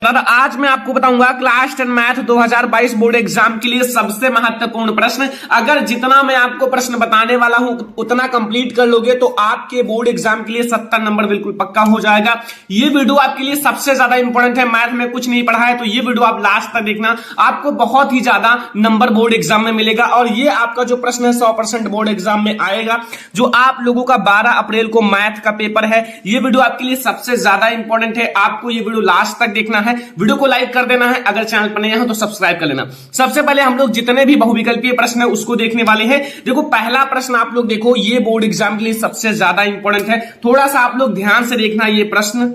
आज मैं आपको बताऊंगा क्लास 10 मैथ 2022 बोर्ड एग्जाम के लिए सबसे महत्वपूर्ण प्रश्न। अगर जितना मैं आपको प्रश्न बताने वाला हूं उतना कंप्लीट कर लोगे तो आपके बोर्ड एग्जाम के लिए 70 नंबर बिल्कुल पक्का हो जाएगा। ये वीडियो आपके लिए सबसे ज्यादा इंपॉर्टेंट है। मैथ में कुछ नहीं पढ़ा है तो ये वीडियो आप लास्ट तक देखना, आपको बहुत ही ज्यादा नंबर बोर्ड एग्जाम में मिलेगा। और ये आपका जो प्रश्न है 100% बोर्ड एग्जाम में आएगा। जो आप लोगों का 12 अप्रैल को मैथ का पेपर है, ये वीडियो आपके लिए सबसे ज्यादा इंपॉर्टेंट है। आपको ये वीडियो लास्ट तक देखना है, वीडियो को लाइक कर देना है, अगर चैनल पर नए हैं तो सब्सक्राइब कर लेना। सबसे पहले हम लोग जितने भी बहुविकल्पीय प्रश्न है उसको देखने वाले हैं। देखो पहला प्रश्न आप लोग देखो, ये बोर्ड एग्जाम के लिए सबसे ज्यादा इंपॉर्टेंट है। थोड़ा सा आप लोग ध्यान से देखना ये प्रश्न।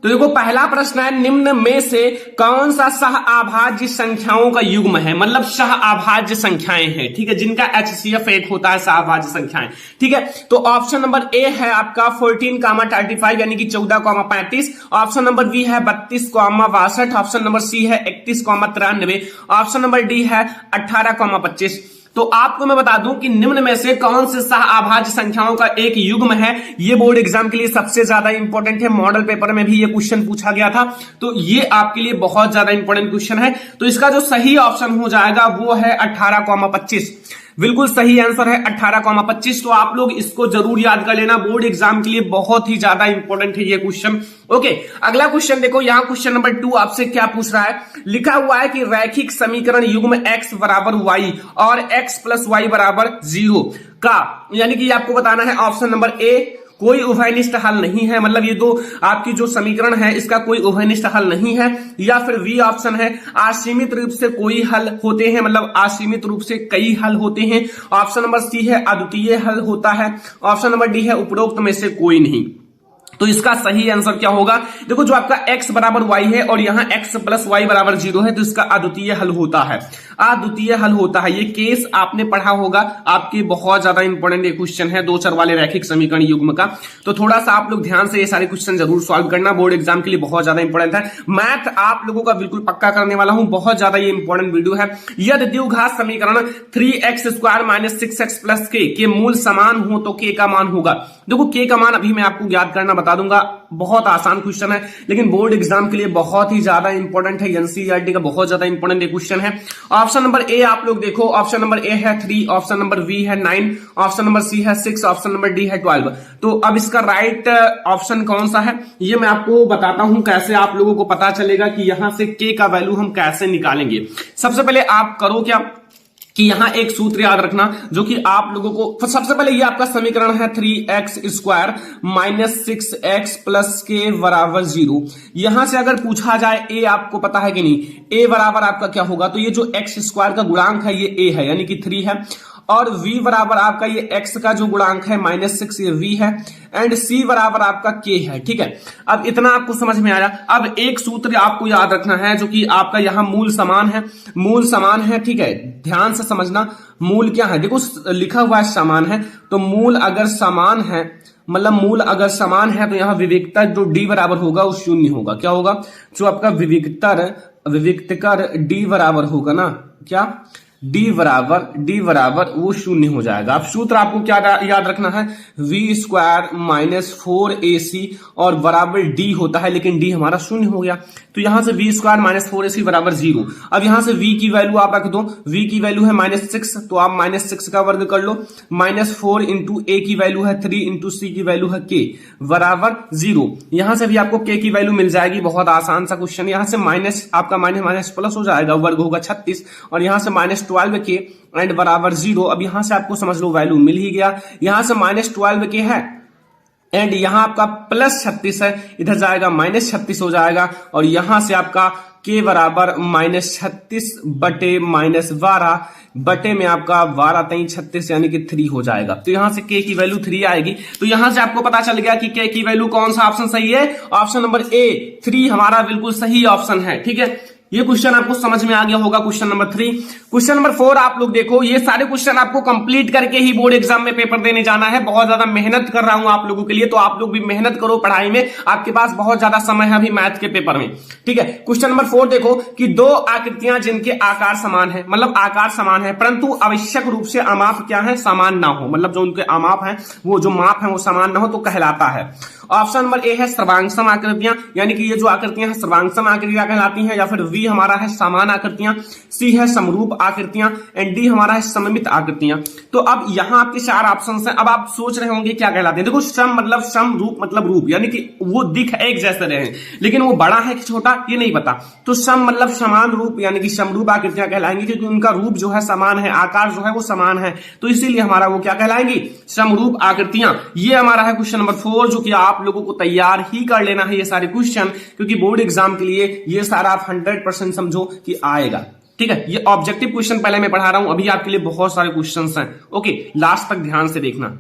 तो देखो पहला प्रश्न है, निम्न में से कौन सा सह अभाज्य संख्याओं का युग्म है। मतलब सह अभाज्य संख्याएं हैं, ठीक है, जिनका HCF 1 होता है, सह अभाज्य संख्याएं, ठीक है। तो ऑप्शन नंबर ए है आपका 14,35 यानी कि 14,35। ऑप्शन नंबर बी है 32,62। ऑप्शन नंबर सी है 31,93। ऑप्शन नंबर डी है 18,25। तो आपको मैं बता दूं कि निम्न में से कौन से सह अभाज्य संख्याओं का एक युग्म है। ये बोर्ड एग्जाम के लिए सबसे ज्यादा इंपॉर्टेंट है। मॉडल पेपर में भी ये क्वेश्चन पूछा गया था, तो ये आपके लिए बहुत ज्यादा इंपॉर्टेंट क्वेश्चन है। तो इसका जो सही ऑप्शन हो जाएगा वो है 18,25। बिल्कुल सही आंसर है 18,25। तो आप लोग इसको जरूर याद कर लेना, बोर्ड एग्जाम के लिए बहुत ही ज्यादा इंपॉर्टेंट है ये क्वेश्चन। ओके, अगला क्वेश्चन देखो, यहां क्वेश्चन नंबर 2 आपसे क्या पूछ रहा है। लिखा हुआ है कि रैखिक समीकरण युग्म x बराबर y और x प्लस y बराबर 0 का, यानी कि आपको बताना है ऑप्शन नंबर ए कोई उभयनिष्ठ हल नहीं है। मतलब ये दो आपकी जो समीकरण है इसका कोई उभयनिष्ठ हल नहीं है। या फिर बी ऑप्शन है असीमित रूप से कोई हल होते हैं, मतलब असीमित रूप से कई हल होते हैं। ऑप्शन नंबर सी है अद्वितीय हल होता है। ऑप्शन नंबर डी है उपरोक्त में से कोई नहीं। तो इसका सही आंसर क्या होगा। देखो जो आपका x बराबर y है और यहां x प्लस y बराबर 0 है, तो इसका अद्वितीय हल होता है, अद्वितीय हल होता है। ये केस आपने पढ़ा होगा, आपके बहुत ज्यादा इंपॉर्टेंट ये क्वेश्चन है 2 चर वाले रैखिक समीकरण युग्म का। तो थोड़ा सा आप लोग ध्यान से ये सारे क्वेश्चन जरूर सॉल्व करना, बोर्ड एग्जाम के लिए बहुत ज्यादा इंपॉर्टेंट है। मैथ आप लोगों का बिल्कुल पक्का करने वाला हूं, बहुत ज्यादा ये इंपॉर्टेंट वीडियो है। यदि द्विघात समीकरण 3x² माइनस 6x प्लस के मूल समान हो तो k का मान होगा। देखो k का मान अभी मैं आपको याद करना बता दूंगा, बहुत आसान क्वेश्चन है लेकिन बोर्ड एग्जाम के लिए बहुत ही ज्यादा इंपॉर्टेंट है। एनसीईआरटी का बहुत ज्यादा इंपॉर्टेंट क्वेश्चन है। ऑप्शन नंबर ए आप लोग देखो, ऑप्शन नंबर ए है 3, ऑप्शन नंबर बी है 9, ऑप्शन नंबर सी है 6, ऑप्शन नंबर डी है 12। तो अब इसका राइट ऑप्शन कौन सा है ये मैं आपको बताता हूं, कैसे आप लोगों को पता चलेगा कि यहां से के का वैल्यू हम कैसे निकालेंगे। सबसे पहले आप करो क्या कि यहां एक सूत्र याद रखना जो कि आप लोगों को, सबसे पहले ये आपका समीकरण है 3x² माइनस 6x प्लस के बराबर 0। यहां से अगर पूछा जाए a आपको पता है कि नहीं, a बराबर आपका क्या होगा, तो ये जो x² का गुणांक है ये a है यानी कि 3 है, और v बराबर आपका ये x का जो गुणांक है -6 ये v है, एंड c बराबर आपका k है, ठीक है। अब इतना आपको समझ में आया। अब एक सूत्र आपको याद रखना है जो कि आपका यहां मूल समान है, मूल समान है, ठीक है, ध्यान से समझना। मूल क्या है, देखो लिखा हुआ है समान है, तो मूल अगर समान है, मतलब मूल अगर समान है तो यहां विविक्तर जो d बराबर होगा वो 0 होगा। क्या होगा, जो आपका विविक्तर d बराबर होगा ना, क्या d बराबर वो 0 हो जाएगा। अब सूत्र आपको क्या याद रखना है, v² माइनस 4ac और बराबर d होता है, लेकिन d हमारा 0 हो गया, तो यहां से v² माइनस 4ac बराबर 0। अब यहां से v की वैल्यू आप रख दो, v की वैल्यू है -6, तो आप -6 का वर्ग कर लो, -4 इंटू a की वैल्यू है 3 इंटू c की वैल्यू है k बराबर 0। यहां से भी आपको k की वैल्यू मिल जाएगी, बहुत आसान सा क्वेश्चन। यहां से माइनस आपका माइनस प्लस हो जाएगा, वर्ग होगा 36, और यहां से -12k एंड बराबर 0। अब यहां से आपको समझ लो वैल्यू मिल ही गया। यहां से -12k है एंड यहां आपका +36 है, इधर जाएगा -36 हो जाएगा, और यहां से आपका k बराबर -36 बटे -12 बटे में आपका 12 3 36 यानी कि 3 हो जाएगा। तो यहां से k की वैल्यू 3 आएगी। तो यहां से आपको पता चल गया कि k की वैल्यू कौन सा ऑप्शन सही है, ऑप्शन नंबर ए 3 हमारा बिल्कुल सही ऑप्शन है, ठीक है। ये क्वेश्चन आपको समझ में आ गया होगा। Question number 3। क्वेश्चन नंबर 4 आप लोग देखो, ये सारे क्वेश्चन आपको कंप्लीट करके ही बोर्ड एग्जाम में पेपर देने जाना है। बहुत ज्यादा मेहनत कर रहा हूं आप लोगों के लिए, तो आप लोग भी मेहनत करो पढ़ाई में, आपके पास बहुत ज्यादा समय है अभी मैथ के पेपर में, ठीक है। क्वेश्चन नंबर 4 देखो कि दो आकृतियां जिनके आकार समान है, मतलब आकार समान है परंतु आवश्यक रूप से अमाप क्या है, समान ना हो, मतलब जो उनके अमाप है वो जो माप है वो समान ना हो तो कहलाता है। ऑप्शन नंबर ए है सर्वांगसम आकृतियां, यानी कि ये जो आकृतियां हैं सर्वांगसम आकृतियां कहलाती हैं, या फिर बी हमारा है समान आकृतियां, सी है समरूप आकृतियां एंड डी हमारा है सममित आकृतियां। तो अब यहां आपके 4 ऑप्शंस हैं। अब आप सोच रहे होंगे क्या कहलाते हैं। देखो सम मतलब सम, रूप मतलब रूप, यानी कि वो दिख एक जैसे रहे लेकिन वो बड़ा है कि छोटा ये नहीं पता, तो सम मतलब समान रूप यानी कि समरूप आकृतियां कहलाएंगी, क्योंकि उनका रूप जो है समान है, आकार जो है वो समान है, तो इसीलिए हमारा वो क्या कहलाएंगी, समरूप आकृतियां। ये हमारा है क्वेश्चन नंबर 4, जो कि आप लोगों को तैयार ही कर लेना है ये सारे क्वेश्चन, क्योंकि बोर्ड एग्जाम के लिए ये सारा आप 100% समझो कि आएगा, ठीक है। ये ऑब्जेक्टिव क्वेश्चन पहले मैं पढ़ा रहा हूं, अभी आपके लिए बहुत सारे क्वेश्चंस हैं, ओके, लास्ट तक ध्यान से देखना।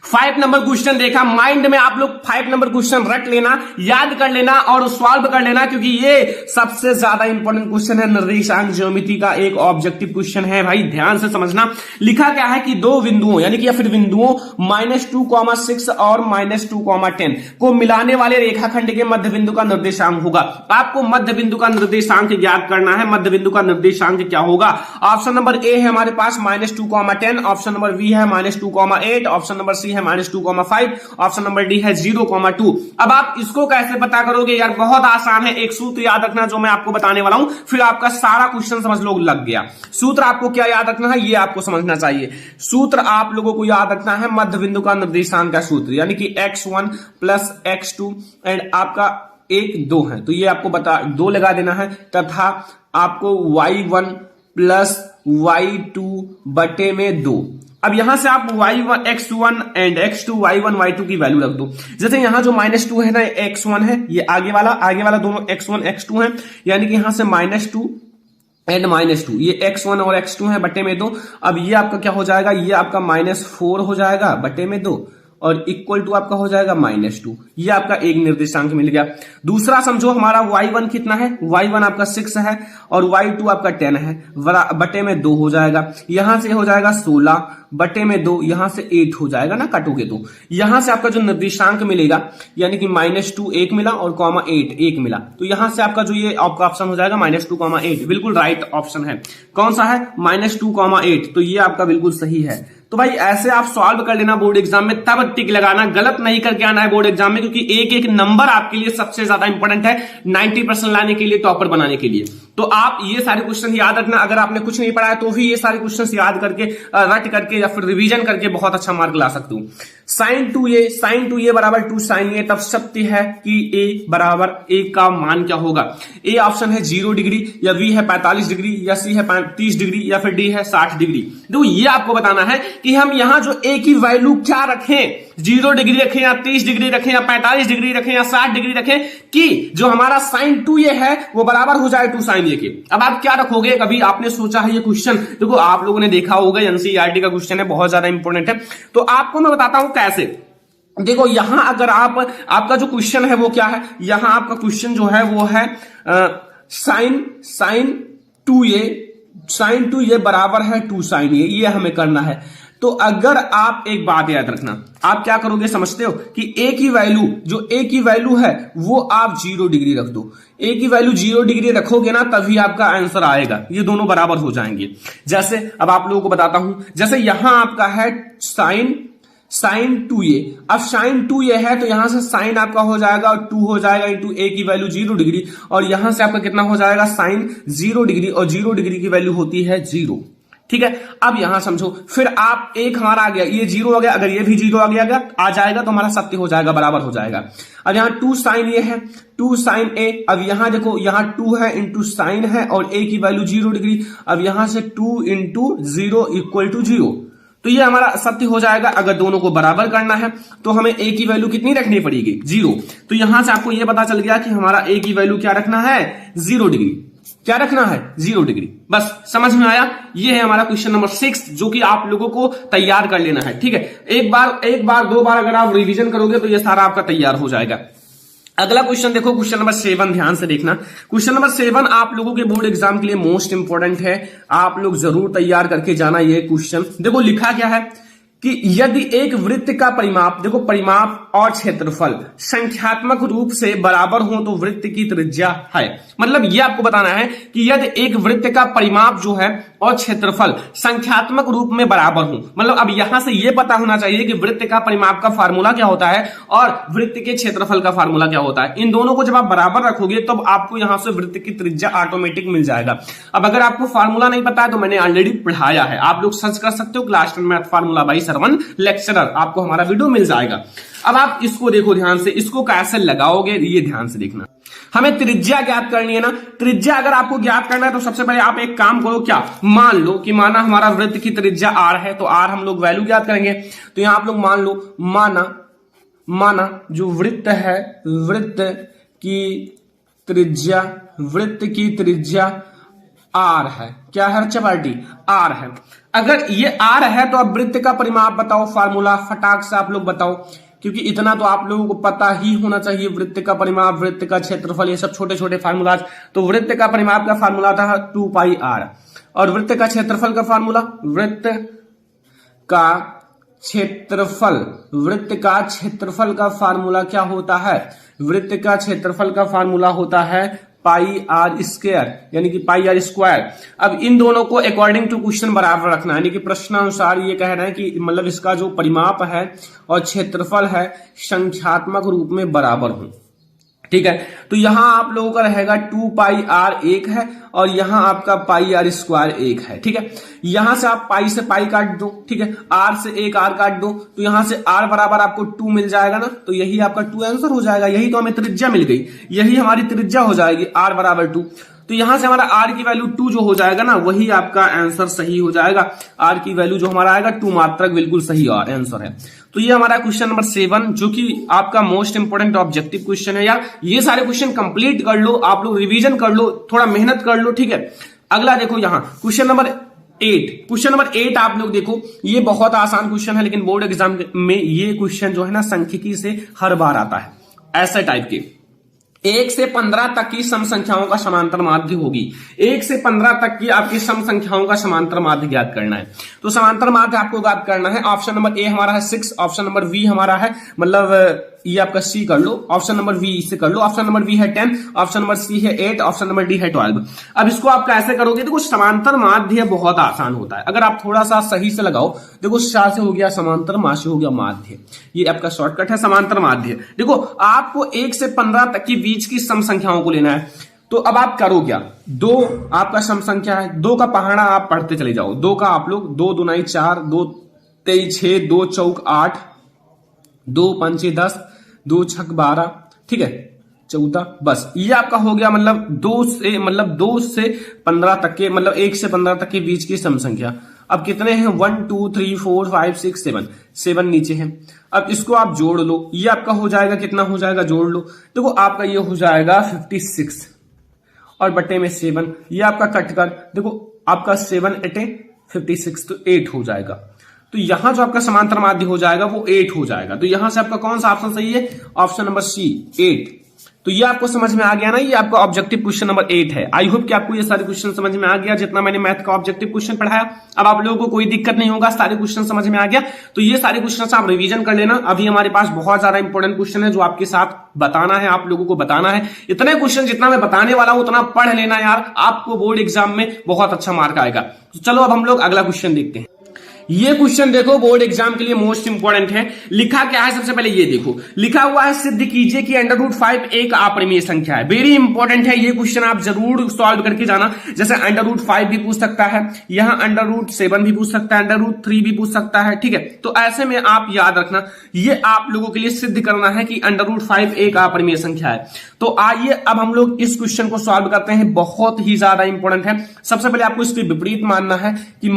5 नंबर क्वेश्चन देखा, माइंड में आप लोग 5 नंबर क्वेश्चन रट लेना, याद कर लेना और सॉल्व कर लेना, क्योंकि ये सबसे ज्यादा इंपॉर्टेंट क्वेश्चन है। निर्देशांक ज्योमेट्री का एक ऑब्जेक्टिव क्वेश्चन है भाई, ध्यान से समझना। लिखा क्या है कि दो बिंदुओं यानी कि या फिर बिंदुओं -2,6 और -2,10 को मिलाने वाले रेखाखंड के मध्य बिंदु का निर्देशांक होगा। आपको मध्य बिंदु का निर्देशांक ज्ञात करना है। मध्य बिंदु का निर्देशांक क्या होगा? ऑप्शन नंबर ए है हमारे पास -2,10, ऑप्शन नंबर बी है -2,8, ऑप्शन नंबर सी है -2,5, ऑप्शन नंबर डी है 0,2। अब आप इसको कैसे पता करोगे यार? बहुत आसान है, एक सूत्र याद रखना जो मैं आपको बताने वाला हूं, फिर आपका सारा क्वेश्चन समझ लो लग गया। सूत्र आपको क्या याद रखना है ये आपको समझना चाहिए। सूत्र आप लोगों को याद रखना है मध्य बिंदु का निर्देशांक का सूत्र, यानी कि x1 प्लस x2 एंड आपका 1 2 है, तो ये आपको 2 लगा देना है, तथा आपको y1 प्लस y2 बटे में 2। अब यहां से आप y1 x1 and x2 y1 y2 की वैल्यू रख दो। जैसे यहां जो -2 है ना, x1 है, ये आगे वाला दोनों x1 x2 है, यानी कि यहां से -2 एंड -2, ये x1 और x2 है बटे में 2। अब ये आपका क्या हो जाएगा? ये आपका -4 हो जाएगा बटे में 2 और इक्वल टू आपका हो जाएगा -2। ये आपका एक निर्देशांक मिल गया। दूसरा समझो हमारा y1 कितना है? y1 आपका 6 है और y2 आपका 10 है, बटे में 2 हो जाएगा। यहां से हो जाएगा 16 बटे में 2, यहां से 8 हो जाएगा ना, काटोगे तो यहां से आपका जो निर्देशांक मिलेगा यानी कि -2 1 मिला और (8) 1 मिला, तो यहां से आपका जो ये आपका ऑप्शन हो जाएगा -2,8। बिल्कुल राइट ऑप्शन है। कौन सा है? -2,8, तो ये आपका बिल्कुल सही है। तो भाई ऐसे आप सॉल्व कर लेना बोर्ड एग्जाम में, तब टिक लगाना, गलत नहीं करके आना है बोर्ड एग्जाम में, क्योंकि एक एक नंबर आपके लिए सबसे ज्यादा इंपॉर्टेंट है 90% लाने के लिए, टॉपर बनाने के लिए। तो आप ये सारे क्वेश्चन याद रखना। अगर आपने कुछ नहीं पढ़ा है तो भी ये सारे क्वेश्चन याद करके रट करके या फिर रिवीजन करके बहुत अच्छा मार्क ला सकते हो। sin 2a बराबर 2 sin a, तब सत्य है कि a बराबर a का मान क्या होगा? ए ऑप्शन है 0 डिग्री, या बी है 45 डिग्री, या सी है 30 डिग्री, या फिर डी है 60 डिग्री। तो ये आपको बताना है कि हम यहां जो a की वैल्यू क्या रखें, 0 डिग्री रखें या 30 डिग्री रखें या 45 डिग्री रखें या 60 डिग्री रखें, कि जो हमारा sin 2a है वो बराबर हो जाए 2 sin a के। अब आप क्या रखोगे? कभी आपने सोचा है ये क्वेश्चन? देखो आप लोगों ने देखा होगा, एनसीईआरटी का क्वेश्चन है, बहुत ज्यादा इंपॉर्टेंट है। तो आपको मैं बताता हूं कैसे। देखो यहां अगर आपका जो क्वेश्चन है वो क्या है? यहां आपका क्वेश्चन जो है वो है sin 2a बराबर है 2 sin a, ये हमें करना है। तो अगर आप एक बात याद रखना, आप क्या करोगे समझते हो कि a की वैल्यू है वो आप 0 डिग्री रख दो। a की वैल्यू 0 डिग्री रखोगे ना तभी आपका आंसर आएगा, ये दोनों बराबर हो जाएंगे। जैसे अब आप लोगों को बताता हूं, जैसे यहां आपका है sin 2a, अब sin 2a है तो यहां से sin आपका हो जाएगा और 2 हो जाएगा इंटू a की वैल्यू 0 डिग्री, और यहां से आपका कितना हो जाएगा? sin 0 डिग्री, और 0 डिग्री की वैल्यू होती है 0। ठीक है, अब यहां समझो, फिर आप एक हमारा आ गया, ये 0 आ गया, अगर ये भी 0 आ जाएगा तो हमारा सत्य हो जाएगा, बराबर हो जाएगा। अब यहां 2 sin a है, 2 sin a, अब यहां देखो यहां 2 है इंटू साइन है और a की वैल्यू 0 डिग्री, अब यहां से 2 इंटू 0 इक्वल टू 0, तो ये हमारा सत्य हो जाएगा। अगर दोनों को बराबर करना है तो हमें a की वैल्यू कितनी रखनी पड़ेगी? 0। तो यहां से आपको यह पता चल गया कि हमारा a की वैल्यू क्या रखना है? 0 डिग्री। क्या रखना है? 0 डिग्री। बस समझ में आया? ये है हमारा क्वेश्चन नंबर 6, जो कि आप लोगों को तैयार कर लेना है। ठीक है, एक बार 2 बार अगर आप रिवीजन करोगे तो ये सारा आपका तैयार हो जाएगा। अगला क्वेश्चन देखो, क्वेश्चन नंबर 7 ध्यान से देखना। क्वेश्चन नंबर 7 आप लोगों के बोर्ड एग्जाम के लिए मोस्ट इंपोर्टेंट है, आप लोग जरूर तैयार करके जाना ये क्वेश्चन। देखो लिखा क्या है कि यदि एक वृत्त का परिमाप, देखो परिमाप और क्षेत्रफल संख्यात्मक रूप से बराबर हो तो वृत्त की त्रिज्या है। मतलब ये आपको बताना है कि यदि एक वृत्त का परिमाप जो है और क्षेत्रफल संख्यात्मक रूप में बराबर हो, मतलब अब यहां से यह पता होना चाहिए कि वृत्त का परिमाप का फार्मूला क्या होता है और वृत्त के क्षेत्रफल का फार्मूला क्या होता है। इन दोनों को जब आप बराबर रखोगे तब तो आपको यहां से वृत्त की त्रिज्या ऑटोमेटिक मिल जाएगा। अब अगर आपको फार्मूला नहीं पता है तो मैंने ऑलरेडी पढ़ाया है, आप लोग सर्च कर सकते हो class 10 math formula by Sarwan lecturer, आपको हमारा वीडियो मिल जाएगा। अब आप इसको देखो ध्यान से, इसको कैसे लगाओगे ये ध्यान से देखना। हमें त्रिज्या ज्ञात करनी है ना, त्रिज्या अगर आपको ज्ञात करना है तो सबसे पहले आप एक काम करो, क्या मान लो कि माना हमारा वृत्त की त्रिज्या r है, तो r हम लोग वैल्यू ज्ञात करेंगे। तो यहां आप लोग मान लो, माना जो वृत्त है, वृत्त की त्रिज्या r है, क्या है चपाटी r है। अगर ये r है तो अब वृत्त का परिमाप बताओ, फार्मूला फटाक से आप लोग बताओ, क्योंकि इतना तो आप लोगों को पता ही होना चाहिए। वृत्त का परिमाप, वृत्त का क्षेत्रफल, ये सब छोटे छोटे फार्मूला। तो वृत्त का परिमाप का फार्मूला था 2 पाई r, और वृत्त का क्षेत्रफल का फार्मूला, वृत्त का क्षेत्रफल का फार्मूला क्या होता है, वृत्त का क्षेत्रफल का फार्मूला होता है पाई आर स्क्वायर, यानी कि पाई आर स्क्वायर। अब इन दोनों को अकॉर्डिंग टू क्वेश्चन बराबर रखना है, यानी कि प्रश्नानुसार ये कह रहे हैं कि मतलब इसका जो परिमाप है और क्षेत्रफल है संख्यात्मक रूप में बराबर हो। ठीक है, तो यहां आप लोगों का रहेगा 2 पाई आर 1 है और यहां आपका पाई आर स्क्वायर 1 है। ठीक है, यहां से आप पाई से पाई काट दो, ठीक है, आर से 1 आर काट दो, तो यहां से आर बराबर आपको 2 मिल जाएगा ना, तो यही आपका 2 आंसर हो जाएगा। यही तो हमें त्रिज्या मिल गई, यही हमारी त्रिज्या हो जाएगी, आर बराबर 2। तो यहां से हमारा आर की वैल्यू 2 जो हो जाएगा ना, वही आपका आंसर सही हो जाएगा। आर की वैल्यू जो हमारा आएगा 2 मात्रक बिल्कुल सही आंसर है। तो ये हमारा क्वेश्चन नंबर 7 जो कि आपका मोस्ट इंपोर्टेंट ऑब्जेक्टिव क्वेश्चन है। यार ये सारे क्वेश्चन कंप्लीट कर लो, आप लोग रिवीजन कर लो, थोड़ा मेहनत कर लो। ठीक है, अगला देखो यहाँ क्वेश्चन नंबर 8। क्वेश्चन नंबर 8 आप लोग देखो, ये बहुत आसान क्वेश्चन है, लेकिन बोर्ड एग्जाम में ये क्वेश्चन जो है ना सांख्यिकी से हर बार आता है। ऐसे टाइप के 1 से 15 तक की सम संख्याओं का समांतर माध्य होगी। 1 से 15 तक की आपकी सम संख्याओं का समांतर माध्य ज्ञात करना है। तो समांतर माध्य आपको ज्ञात करना है। ऑप्शन नंबर ए हमारा है 6, ऑप्शन नंबर बी हमारा है, मतलब ये आपका सी कर लो, ऑप्शन नंबर बी से कर लो, ऑप्शन नंबर बी है 10, ऑप्शन नंबर सी है 8, ऑप्शन नंबर डी है 12। अब इसको आप कैसे करोगे, देखो समांतर माध्य बहुत आसान होता है, अगर आप थोड़ा सा सही से लगाओ। देखो सा से हो गया समांतर, मा से हो गया माध्य, ये आपका शॉर्टकट है समांतर माध्य। देखो आपको 1 से 15 तक की बीच की सम संख्याओं को लेना है। तो अब आप करो क्या, 2 आपका सम संख्या है, 2 का पहाड़ा आप पढ़ते चले जाओ। 2 का आप लोग 2 दूनाई 4, 2 तेईस 6, 2 चौक 8, 2 पंचे 10, 2 छक 12, ठीक है 14, बस ये आपका हो गया। मतलब 2 से 15 तक के, मतलब 1 से 15 तक के बीच की सम संख्या। अब कितने हैं, 1 2 3 4 5 6 7 नीचे हैं। अब इसको आप जोड़ लो, ये आपका हो जाएगा, कितना हो जाएगा जोड़ लो। देखो आपका ये हो जाएगा 56 और बटे में 7, ये आपका कट कर देखो आपका 7 8 56, तो 8 हो जाएगा। तो यहां जो आपका समांतर माध्य हो जाएगा वो 8 हो जाएगा। तो यहां से आपका कौन सा ऑप्शन सही है, ऑप्शन नंबर सी 8। तो ये आपको समझ में आ गया ना, ये आपका ऑब्जेक्टिव क्वेश्चन नंबर 8 है। आई होप कि आपको ये सारे क्वेश्चन समझ में आ गया, जितना मैंने मैथ का ऑब्जेक्टिव क्वेश्चन पढ़ाया। अब आप लोगों को कोई दिक्कत नहीं होगा, सारे क्वेश्चन समझ में आ गया। तो ये सारे क्वेश्चन आप रिवीजन कर लेना। अभी हमारे पास बहुत ज्यादा इंपॉर्टेंट क्वेश्चन है जो आपके साथ बताना है, आप लोगों को बताना है। इतने क्वेश्चन जितना मैं बताने वाला हूं उतना पढ़ लेना यार, आपको बोर्ड एग्जाम में बहुत अच्छा मार्क आएगा। तो चलो अब हम लोग अगला क्वेश्चन देखते हैं। ये क्वेश्चन देखो बोर्ड एग्जाम के लिए मोस्ट इंपोर्टेंट है। लिखा क्या है, सबसे पहले ये देखो, लिखा हुआ है सिद्ध कीजिए कि √5 एक अपरिमेय संख्या है। वेरी इंपॉर्टेंट है ये क्वेश्चन, आप जरूर सॉल्व करके जाना। जैसे √5 भी पूछ सकता है, यहां √7 भी पूछ सकता है, √3 भी पूछ सकता है। ठीक है, तो ऐसे में आप याद रखना, ये आप लोगों के लिए सिद्ध करना है कि √5 एक अपरिमेय संख्या है। तो आइए अब हम लोग इस क्वेश्चन को सॉल्व करते हैं, बहुत ही ज्यादा इंपॉर्टेंट है। सबसे पहले आपको इसके विपरीत मानना है कि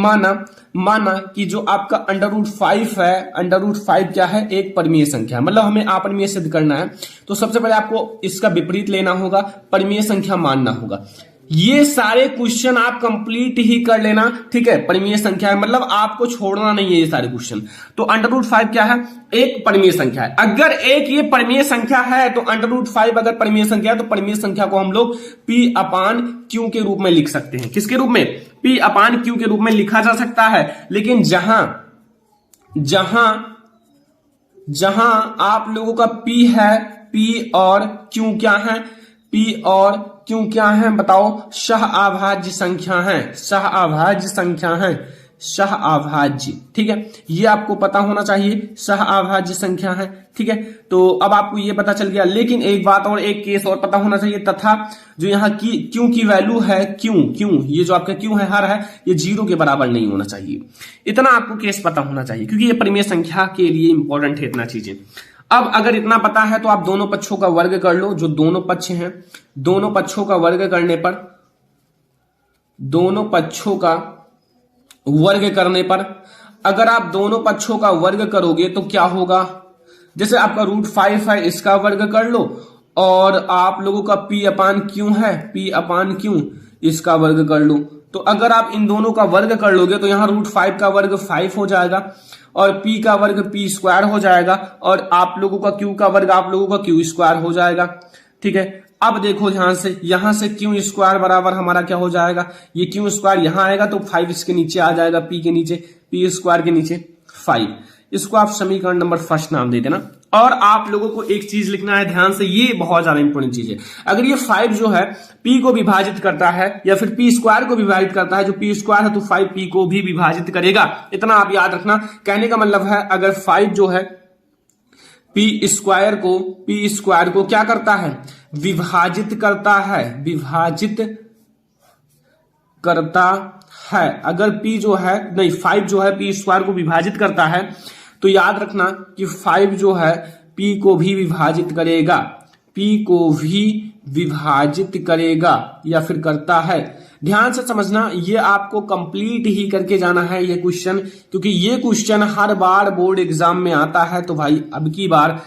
माना कि जो आपका √5 है, √5 क्या है, एक परिमेय संख्या, मतलब हमें अपरिमेय सिद्ध करना है। तो सबसे पहले आपको इसका विपरीत लेना होगा, परिमेय संख्या मानना होगा। ये सारे क्वेश्चन आप कंप्लीट ही कर लेना, ठीक है। परिमेय संख्या है मतलब आपको छोड़ना नहीं है ये सारे क्वेश्चन। तो √5 क्या है? एक परिमेय संख्या है। अगर एक ये परिमेय संख्या है तो √5 अगर परिमेय संख्या है तो परिमेय संख्या को हम लोग P/Q के रूप में लिख सकते हैं। किसके रूप में? P/Q के रूप में लिखा जा सकता है। लेकिन जहां आप लोगों का P है, P और Q क्या है? P और Q क्या है बताओ? सहअभाज्य संख्या है, सहअभाज्य संख्या है, सहअभाज्य, ठीक है। ये आपको पता होना चाहिए, सहअभाज्य संख्या है, ठीक है। तो अब आपको ये पता चल गया। लेकिन एक बात और, एक केस और पता होना चाहिए, तथा जो यहाँ की Q की वैल्यू है, Q ये जो आपका Q है, हर है, ये 0 के बराबर नहीं होना चाहिए। इतना आपको केस पता होना चाहिए क्योंकि ये परिमेय संख्या के लिए इंपॉर्टेंट है इतना चीजें। अब अगर इतना पता है तो आप दोनों पक्षों का वर्ग कर लो। जो दोनों पक्ष हैं, दोनों पक्षों का वर्ग करने पर, दोनों पक्षों का वर्ग करने पर अगर आप दोनों पक्षों का वर्ग करोगे तो क्या होगा? जैसे आपका √5 है, इसका वर्ग कर लो, और आप लोगों का P/Q है, P/Q इसका वर्ग कर लो। तो अगर आप इन दोनों का वर्ग कर लोगे तो यहां √5 का वर्ग 5 हो जाएगा और P का वर्ग P² हो जाएगा और आप लोगों का Q का वर्ग आप लोगों का Q² हो जाएगा, ठीक है। अब देखो यहां से Q² बराबर हमारा क्या हो जाएगा? ये Q² यहां आएगा तो 5 इसके नीचे आ जाएगा, P के नीचे, P² के नीचे 5। इसको आप समीकरण नंबर 1 नाम दे देना। और आप लोगों को एक चीज लिखना है ध्यान से, ये बहुत ज्यादा इंपॉर्टेंट चीज है। अगर ये 5 जो है P को विभाजित करता है या फिर P² को विभाजित करता है, जो P² है तो 5 P को भी विभाजित करेगा। इतना आप याद रखना। कहने का मतलब है अगर 5 जो है P² को क्या करता है? विभाजित करता है, विभाजित करता है। अगर P जो है, नहीं 5 जो है P² को विभाजित करता है तो याद रखना कि 5 जो है P को भी विभाजित करेगा, P को भी विभाजित करेगा या फिर करता है। ध्यान से समझना, ये आपको कंप्लीट ही करके जाना है ये क्वेश्चन, क्योंकि ये क्वेश्चन हर बार बोर्ड एग्जाम में आता है। तो भाई अब की बार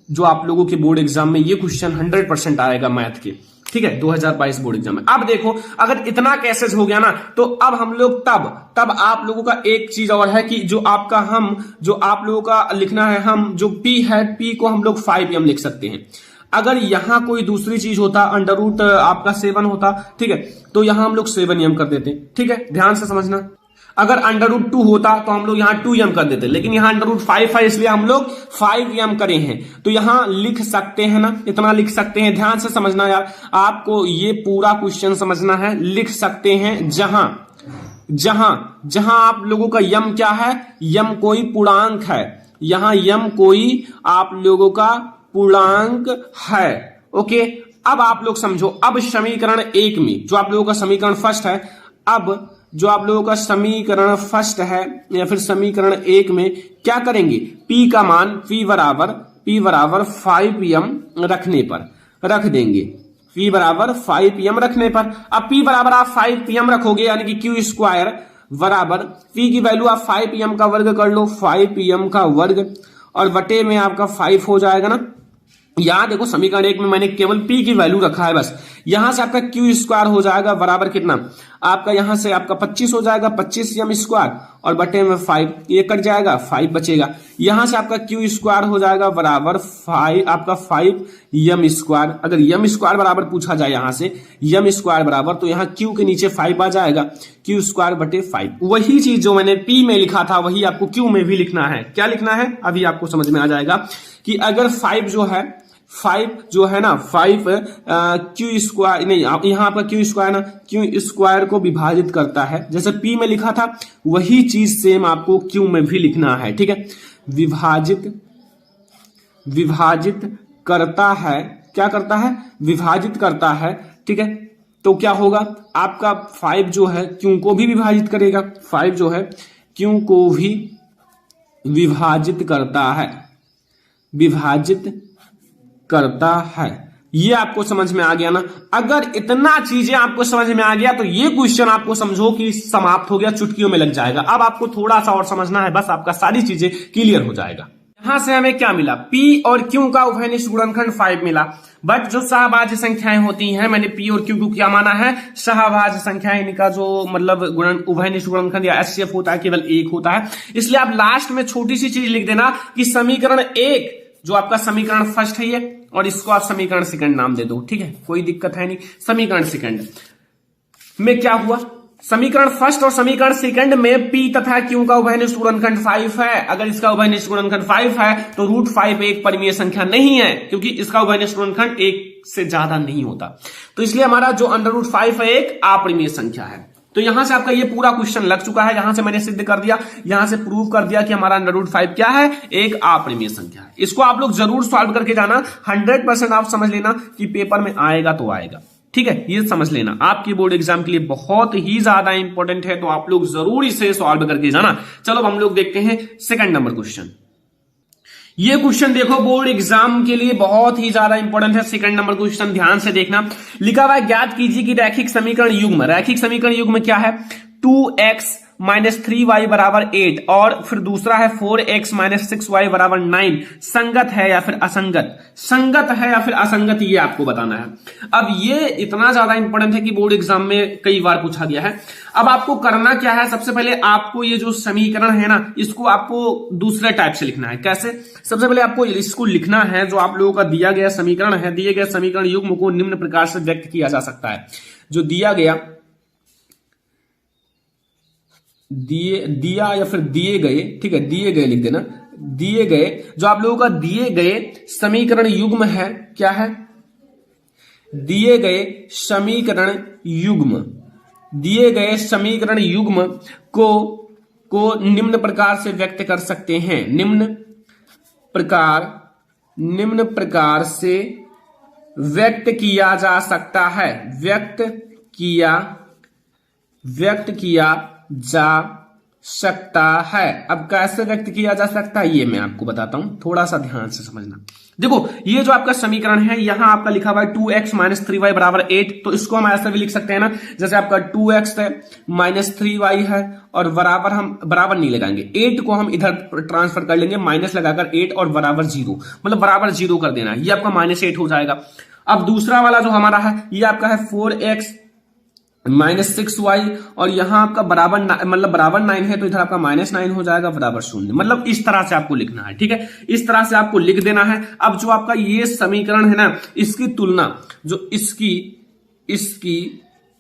जो आप लोगों के बोर्ड एग्जाम में ये क्वेश्चन 100% आएगा मैथ के, ठीक है, 2022 बोर्ड एग्जाम में। अब देखो अगर इतना कैसेज हो गया ना तो अब हम लोग तब आप लोगों का एक चीज और है कि जो आप लोगों का लिखना है, हम जो P है, P को हम लोग 5m लिख सकते हैं। अगर यहां कोई दूसरी चीज होता, अंडर आपका 7 होता, ठीक है, तो यहां हम लोग 7m कर देते, ठीक है। ध्यान से समझना, अगर √2 होता तो हम लोग यहां 2m कर देते, लेकिन यहां √5 है इसलिए हम लोग 5m करे हैं। तो यहां लिख सकते हैं ना, इतना लिख सकते हैं। ध्यान से समझना यार, आपको ये पूरा क्वेश्चन समझना है। लिख सकते हैं जहां आप लोगों का यम क्या है? यम कोई पूर्णांक है, यहां यम कोई आप लोगों का पूर्णांक है, ओके। अब आप लोग समझो, अब समीकरण 1 में जो आप लोगों का समीकरण फर्स्ट है, अब जो आप लोगों का समीकरण फर्स्ट है या फिर समीकरण 1 में क्या करेंगे? P का मान P बराबर 5m रखने पर रख देंगे, P बराबर 5m रखने पर। अब P बराबर आप 5pm रखोगे यानी कि Q² बराबर P की वैल्यू आप 5pm का वर्ग कर लो, 5pm का वर्ग और बटे में आपका 5 हो जाएगा ना। यहां देखो समीकरण 1 में मैंने केवल P की वैल्यू रखा है बस। यहां से आपका Q² हो जाएगा बराबर कितना? आपका यहां से आपका 25 हो जाएगा, 25m² और बटे में 5, ये कट जाएगा, 5 बचेगा। यहां से आपका Q² हो जाएगा बराबर 5, आपका 5m²। अगर m² बराबर पूछा जाए यहां से m² बराबर, तो यहां Q के नीचे 5 आ जाएगा, Q² बटे 5। वही चीज जो मैंने P में लिखा था वही आपको Q में भी लिखना है। क्या लिखना है अभी आपको समझ में आ जाएगा कि अगर 5 जो है ना 5 Q² नहीं, यहां आपका Q² ना, Q² को विभाजित करता है। जैसे P में लिखा था वही चीज सेम आपको Q में भी लिखना है, ठीक है। विभाजित करता है, क्या करता है? विभाजित करता है, ठीक है। तो क्या होगा? आपका 5 जो है Q को भी विभाजित करेगा, 5 जो है Q को भी विभाजित करता है, विभाजित करता है। ये आपको समझ में आ गया ना? अगर इतना चीजें आपको समझ में आ गया तो ये क्वेश्चन आपको समझो कि समाप्त हो गया, चुटकियों में लग जाएगा। अब आपको थोड़ा सा और समझना है, बस आपका सारी चीजें क्लियर हो जाएगा। यहां से हमें क्या मिला, P और Q का उभयनिष्ठ गुणनखंड 5 मिला। बट जो सहभाज्य संख्याएं होती हैं, मैंने P और Q को क्या माना है, सहभाज्य संख्याएं, इनका जो मतलब उभयनिष्ठ गुणनखंड या HCF होता है केवल 1 होता है। इसलिए आप लास्ट में छोटी सी चीज लिख देना कि समीकरण 1 जो आपका समीकरण फर्स्ट है ये, और इसको आप समीकरण सेकंड नाम दे दो, ठीक है, कोई दिक्कत है नहीं। समीकरण सेकंड में क्या हुआ, समीकरण फर्स्ट और समीकरण सेकंड में P तथा Q का उभयनिष्ठ गुणनखंड 5 है। अगर इसका उभयनिष्ठ गुणनखंड 5 है तो √5 एक परिमेय संख्या नहीं है, क्योंकि इसका उभयनिष्ठ गुणनखंड 1 से ज्यादा नहीं होता। तो इसलिए हमारा जो √5 है एक अपरिमेय संख्या है। तो यहां से आपका ये पूरा क्वेश्चन लग चुका है। यहां से मैंने सिद्ध कर दिया, यहां से प्रूव कर दिया कि हमारा √5 क्या है, एक अपरिमेय संख्या है। इसको आप लोग जरूर सॉल्व करके जाना, 100% आप समझ लेना कि पेपर में आएगा तो आएगा, ठीक है, ये समझ लेना। आपकी बोर्ड एग्जाम के लिए बहुत ही ज्यादा इंपॉर्टेंट है, तो आप लोग जरूर इसे सॉल्व करके जाना। चलो हम लोग देखते हैं सेकंड नंबर क्वेश्चन। ये क्वेश्चन देखो बोर्ड एग्जाम के लिए बहुत ही ज्यादा इंपॉर्टेंट है। सेकंड नंबर क्वेश्चन ध्यान से देखना। लिखा हुआ है ज्ञात कीजिए कि रैखिक समीकरण युग्म, रैखिक समीकरण युग्म क्या है, 2x - 3y = 8 और फिर दूसरा है 4x - 6y = 9 संगत है या फिर असंगत, संगत है या फिर असंगत, ये आपको बताना है। अब ये इतना ज्यादा इंपॉर्टेंट है कि बोर्ड एग्जाम में कई बार पूछा गया है। अब आपको करना क्या है, सबसे पहले आपको ये जो समीकरण है ना, इसको आपको दूसरे टाइप से लिखना है। कैसे, सबसे पहले आपको इसको लिखना है, जो आप लोगों का दिया गया समीकरण है, दिए गए समीकरण युग्म को निम्न प्रकार से व्यक्त किया जा सकता है। जो दिया गया, दिया या फिर दिए गए, ठीक है, दिए गए लिख देना, दिए गए, जो आप लोगों का दिए गए समीकरण युग्म है, क्या है, दिए गए समीकरण युग्म, दिए गए समीकरण युग्म को निम्न प्रकार से व्यक्त कर सकते हैं। निम्न प्रकार से व्यक्त किया जा सकता है, व्यक्त किया जा सकता है। अब कैसे व्यक्त किया जा सकता है ये मैं आपको बताता हूं, थोड़ा सा ध्यान से समझना। देखो ये जो आपका समीकरण है, यहां आपका लिखा हुआ है 2x - 3y = 8, तो इसको हम ऐसे भी लिख सकते हैं ना, जैसे आपका 2x है -3y है और बराबर, हम बराबर नहीं लगाएंगे, 8 को हम इधर ट्रांसफर कर लेंगे, माइनस लगाकर 8 और बराबर 0, मतलब बराबर 0 कर देना, ये आपका -8 हो जाएगा। अब दूसरा वाला जो हमारा है, ये आपका है 4x - 6y और यहां आपका बराबर मतलब बराबर 9 है, तो इधर आपका -9 हो जाएगा, बराबर 0। मतलब इस तरह से आपको लिखना है, ठीक है, इस तरह से आपको लिख देना है। अब जो आपका ये समीकरण है ना, इसकी तुलना, जो इसकी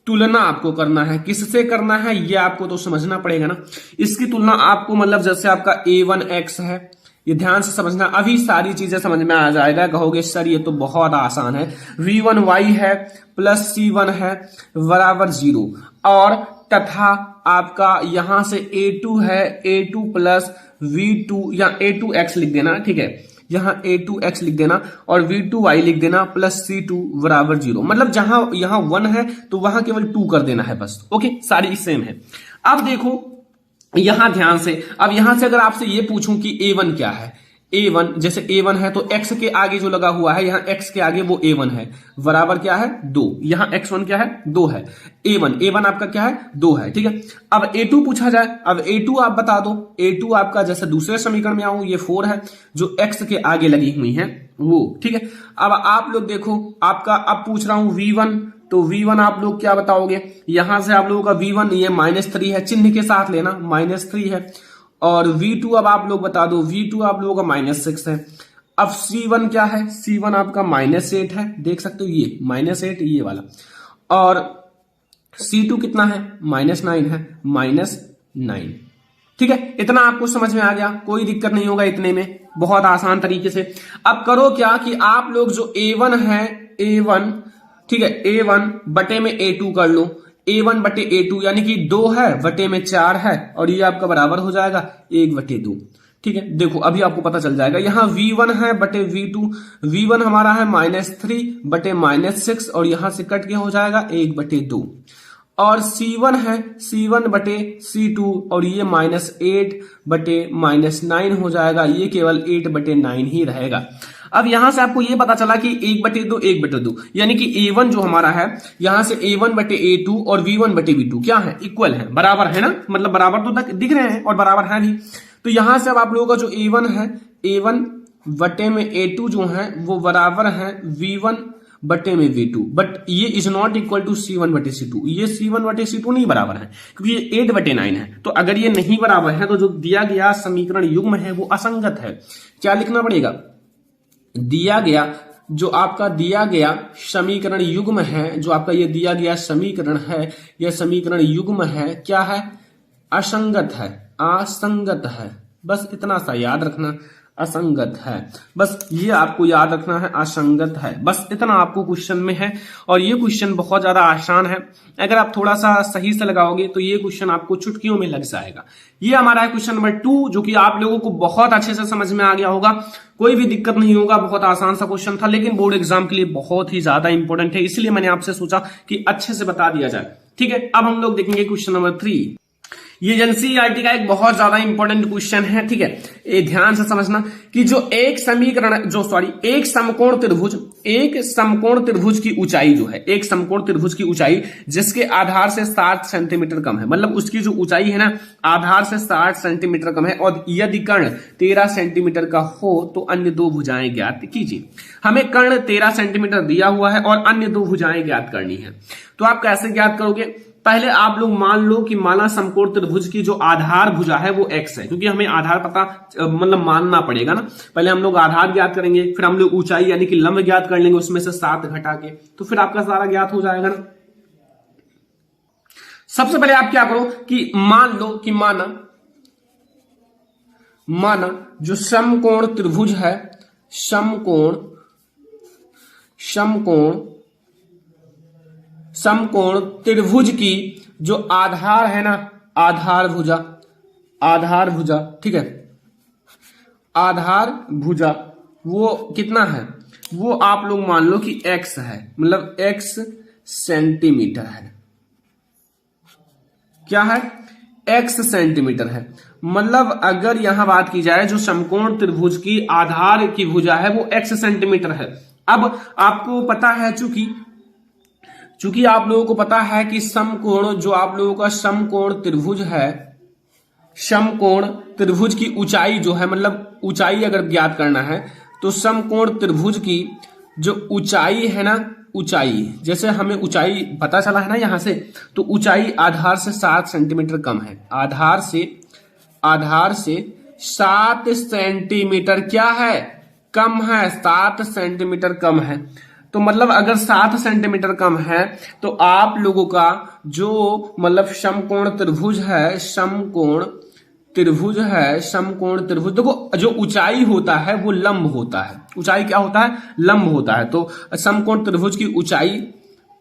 तुलना आपको करना है, किससे करना है ये आपको तो समझना पड़ेगा ना। इसकी तुलना आपको, मतलब जैसे आपका A1x है, ये ध्यान से समझना, अभी सारी चीजें समझ में आ जाएगा। कहोगे सर ये तो बहुत आसान है, V1y है प्लस C1 है बराबर 0, और तथा आपका यहां से A2 है, A2 प्लस V2 या A2x लिख देना, ठीक है, यहां A2x लिख देना और V2y लिख देना प्लस C2 बराबर 0। मतलब जहां यहां 1 है तो वहां केवल 2 कर देना है बस, ओके, सारी सेम है। अब देखो यहां ध्यान से, अब यहां से अगर आपसे ये पूछूं कि A1 क्या है, A1 जैसे A1 है तो x के आगे जो लगा हुआ है, यहां x के आगे वो A1 है, बराबर क्या है 2, यहां x1 क्या है 2 है, A1 आपका क्या है 2 है, ठीक है। अब A2 पूछा जाए, अब A2 आप बता दो, A2 आपका जैसे दूसरे समीकरण में आऊं, ये 4 है जो x के आगे लगी हुई है वो, ठीक है। अब आप लोग देखो, आपका अब पूछ रहा हूं V1, तो V1 आप लोग क्या बताओगे, यहां से आप लोगों का V1 ये -3 है, चिन्ह के साथ लेना, -3 है, और V2 अब आप लोग बता दो, V2 आप लोगों का -6 है। अब C1 क्या है, C1 आपका -8 है, देख सकते हो ये -8 ये वाला, और C2 कितना है -9 है, -9, ठीक है। इतना आपको समझ में आ गया, कोई दिक्कत नहीं होगा इतने में, बहुत आसान तरीके से। अब करो क्या कि आप लोग जो A1 है, A1, ठीक है, A1 बटे में A2 कर लो, A1 बटे A2 यानी कि 2 है बटे में 4 है, और ये आपका बराबर हो जाएगा 1/2, ठीक है। देखो अभी आपको पता चल जाएगा, यहां V1 है बटे V2, V1 हमारा है -3 बटे -6 और यहां से कट के हो जाएगा 1/2, और C1 है C1 बटे C2 और ये -8 बटे -9 हो जाएगा, ये केवल 8/9 ही रहेगा। अब यहां से आपको ये पता चला कि 1/2 1/2, यानी कि A1 जो हमारा है, यहां से A1 बटे A2 और V1 बटे V2 क्या है, इक्वल है, बराबर है ना, मतलब बराबर तो दिख रहे हैं और बराबर है भी। तो यहां से अब आप लोगों का जो A1 है, A1 बटे में A2 जो है वो बराबर है V1 बटे में V2, बट ये is not equal to C1 बटे C2। ये C1 बटे C2 नहीं बराबर है क्योंकि ये 8 बटे 9 है। तो अगर ये नहीं बराबर है तो जो दिया गया समीकरण युग्म है वो असंगत है। क्या लिखना पड़ेगा? दिया गया जो आपका दिया गया समीकरण युग्म है, जो आपका ये दिया गया समीकरण है, यह समीकरण युग्म है, क्या है? असंगत है, असंगत है। बस इतना सा याद रखना, असंगत है। बस ये आपको याद रखना है, असंगत है। बस इतना आपको क्वेश्चन में है और ये क्वेश्चन बहुत ज्यादा आसान है। अगर आप थोड़ा सा सही से लगाओगे तो ये क्वेश्चन आपको चुटकियों में लग जाएगा। ये हमारा है क्वेश्चन नंबर 2, जो कि आप लोगों को बहुत अच्छे से समझ में आ गया होगा, कोई भी दिक्कत नहीं होगा। बहुत आसान सा क्वेश्चन था लेकिन बोर्ड एग्जाम के लिए बहुत ही ज्यादा इंपॉर्टेंट है, इसलिए मैंने आपसे सोचा कि अच्छे से बता दिया जाए। ठीक है, अब हम लोग देखेंगे क्वेश्चन नंबर 3। ये एनसीईआरटी का एक बहुत ज्यादा इंपॉर्टेंट क्वेश्चन है। ठीक है, ये ध्यान से समझना कि जो एक समकोण त्रिभुज की ऊंचाई जो है, एक समकोण त्रिभुज की ऊंचाई जिसके आधार से 60 सेंटीमीटर कम है, मतलब उसकी जो ऊंचाई है ना आधार से 60 सेंटीमीटर कम है, और यदि कर्ण 13 सेंटीमीटर का हो तो अन्य दो भुजाएं ज्ञात कीजिए। हमें कर्ण 13 सेंटीमीटर दिया हुआ है और अन्य दो भुजाएं ज्ञात करनी है। तो आप कैसे ज्ञात करोगे? पहले आप लोग मान लो कि माना समकोण त्रिभुज की जो आधार भुजा है वो x है, क्योंकि हमें आधार पता मतलब मानना पड़ेगा ना। पहले हम लोग आधार ज्ञात करेंगे, फिर हम लोग ऊंचाई यानी कि लंब ज्ञात कर लेंगे उसमें से 7 घटा के, तो फिर आपका सारा ज्ञात हो जाएगा ना। सबसे पहले आप क्या करो कि मान लो कि माना जो समकोण त्रिभुज है, समकोण त्रिभुज की जो आधार है ना, आधार भुजा, ठीक है, आधार भुजा वो कितना है? वो आप लोग मान लो कि x है, मतलब x सेंटीमीटर है। क्या है? x सेंटीमीटर है। मतलब अगर यहां बात की जाए जो समकोण त्रिभुज की आधार की भुजा है वो x सेंटीमीटर है। अब आपको पता है चूंकि आप लोगों को पता है कि समकोण जो आप लोगों का समकोण त्रिभुज है, समकोण त्रिभुज की ऊंचाई जो है, मतलब ऊंचाई अगर ज्ञात करना है तो समकोण त्रिभुज की जो ऊंचाई है ना, ऊंचाई जैसे हमें ऊंचाई पता चला है ना यहां से, तो ऊंचाई आधार से 7 सेंटीमीटर कम है। आधार से 7 सेंटीमीटर क्या है? कम है, 7 सेंटीमीटर कम है। तो मतलब अगर 7 सेंटीमीटर कम है तो आप लोगों का जो मतलब समकोण त्रिभुज है, समकोण त्रिभुज देखो जो ऊंचाई होता है वो लंब होता है। ऊंचाई क्या होता है? लंब होता है। तो समकोण त्रिभुज की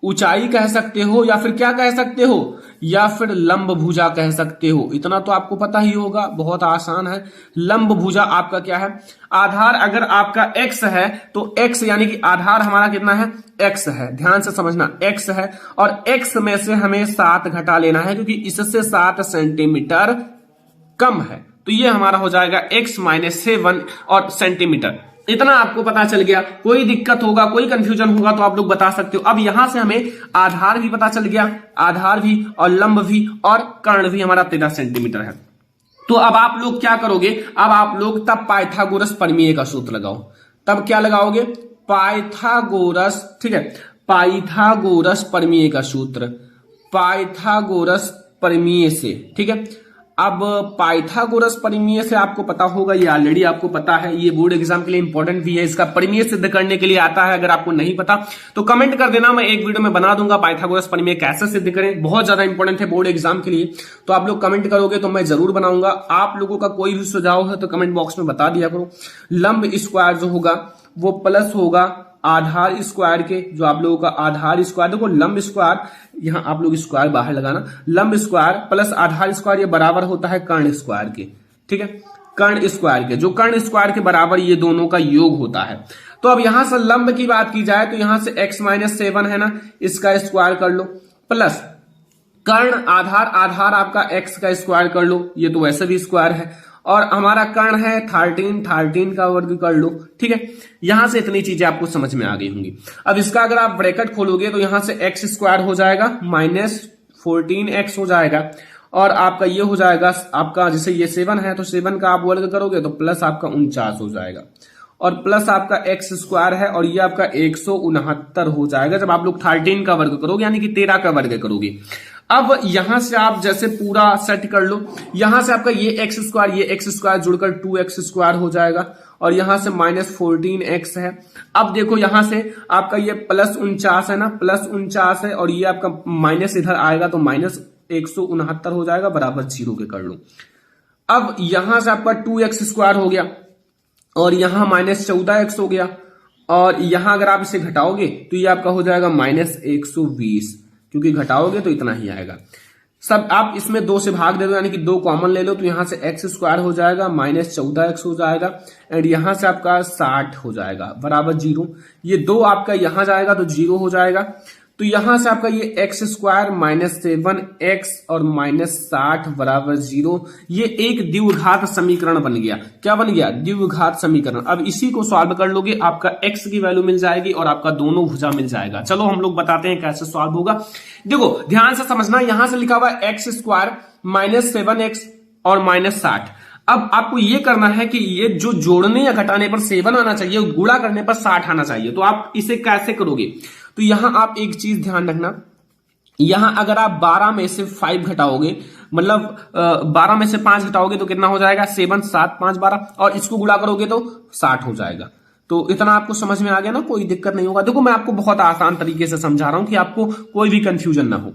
ऊंचाई कह सकते हो, या फिर क्या कह सकते हो, या फिर लंब भुजा कह सकते हो। इतना तो आपको पता ही होगा, बहुत आसान है। लंब भुजा आपका क्या है? आधार अगर आपका x है तो x यानी कि आधार हमारा कितना है? x है। ध्यान से समझना, x है और x में से हमें 7 घटा लेना है क्योंकि इससे 7 सेंटीमीटर कम है। तो ये हमारा हो जाएगा x - 7 और सेंटीमीटर। इतना आपको पता चल गया। कोई दिक्कत होगा, कोई कंफ्यूजन होगा तो आप लोग बता सकते हो। अब यहां से हमें आधार भी पता चल गया, आधार भी और लंब भी और कर्ण भी हमारा 13 सेंटीमीटर है। तो अब आप लोग क्या करोगे? अब आप लोग तब पाइथागोरस प्रमेय का सूत्र लगाओ। तब क्या लगाओगे? पाइथागोरस, ठीक है, पाइथागोरस प्रमेय का सूत्र, पाइथागोरस प्रमेय से, ठीक है। अब पाइथागोरस प्रमेय से आपको पता होगा, ये ऑलरेडी आपको पता है, ये बोर्ड एग्जाम के लिए इंपॉर्टेंट भी है, इसका प्रमेय सिद्ध करने के लिए आता है। अगर आपको नहीं पता तो कमेंट कर देना, मैं एक वीडियो में बना दूंगा पाइथागोरस प्रमेय कैसे सिद्ध करें। बहुत ज्यादा इंपॉर्टेंट है बोर्ड एग्जाम के लिए, तो आप लोग कमेंट करोगे तो मैं जरूर बनाऊंगा। आप लोगों का कोई भी सुझाव है तो कमेंट बॉक्स में बता दिया करो। लंब स्क्वायर जो होगा वो प्लस होगा आधार स्क्वायर के, जो आप लोगों का आधार स्क्वायर, देखो लंब स्क्वायर, यहां आप लोग स्क्वायर बाहर लगाना, लंब स्क्वायर प्लस आधार स्क्वायर ये बराबर होता है कर्ण स्क्वायर के, ठीक है, कर्ण स्क्वायर के, जो कर्ण स्क्वायर के बराबर ये दोनों का योग होता है। तो अब यहां से लंब की बात की जाए तो यहां से x-7 है ना, इसका स्क्वायर कर लो, प्लस कर्ण आधार आपका x का स्क्वायर कर लो, ये तो वैसे भी स्क्वायर है, और हमारा कर्ण है 13 का वर्ग कर लो, ठीक है। यहां से इतनी चीजें आपको समझ में आ गई होंगी। अब इसका अगर आप ब्रैकेट खोलोगे तो यहां से x स्क्वायर हो जाएगा -14x हो जाएगा, और आपका ये हो जाएगा आपका, जैसे ये 7 है तो 7 का आप वर्ग करोगे तो प्लस आपका 49 हो जाएगा, और प्लस आपका एक्स स्क्वायर है और ये आपका 169 हो जाएगा जब आप लोग 13 का वर्ग करोगे, यानी कि 13 का वर्ग करोगे। अब यहां से आप जैसे पूरा सेट कर लो, यहां से आपका ये एक्स स्क्वायर जुड़कर 2x स्क्वायर हो जाएगा, और यहां से -14x है। अब देखो यहां से आपका ये +49 है ना, +49 है, और ये आपका माइनस इधर आएगा तो -169 हो जाएगा, बराबर 0 के कर लो। अब यहां से आपका 2x स्क्वायर हो गया, और यहां -14x हो गया, और यहां अगर आप इसे घटाओगे तो ये आपका हो जाएगा -120, क्योंकि घटाओगे तो इतना ही आएगा। सब आप इसमें 2 से भाग दे दो, यानी कि 2 कॉमन ले लो, तो यहां से x स्क्वायर हो जाएगा, -14x हो जाएगा, एंड यहां से आपका 60 हो जाएगा, बराबर 0। ये 2 आपका यहां जाएगा तो 0 हो जाएगा, तो यहां से आपका ये x स्क्वायर -7x और -60 बराबर 0, ये एक द्विघात समीकरण बन गया। क्या बन गया? द्विघात समीकरण। अब इसी को सॉल्व कर लोगे, आपका x की वैल्यू मिल जाएगी और आपका दोनों भुजा मिल जाएगा। चलो हम लोग बताते हैं कैसे सॉल्व होगा। देखो ध्यान से समझना, यहां से लिखा हुआ है x स्क्वायर -7x और -60। अब आपको ये करना है कि ये जो जोड़ने या घटाने पर 7 आना चाहिए, गुणा करने पर 60 आना चाहिए। तो आप इसे कैसे करोगे? तो यहां आप एक चीज ध्यान रखना, यहां अगर आप 12 में से 5 घटाओगे, मतलब 12 में से 5 घटाओगे तो कितना हो जाएगा? 7, 7, 5, 12, और इसको गुणा करोगे तो 60 हो जाएगा। तो इतना आपको समझ में आ गया ना, कोई दिक्कत नहीं होगा। देखो मैं आपको बहुत आसान तरीके से समझा रहा हूं कि आपको कोई भी कंफ्यूजन ना हो।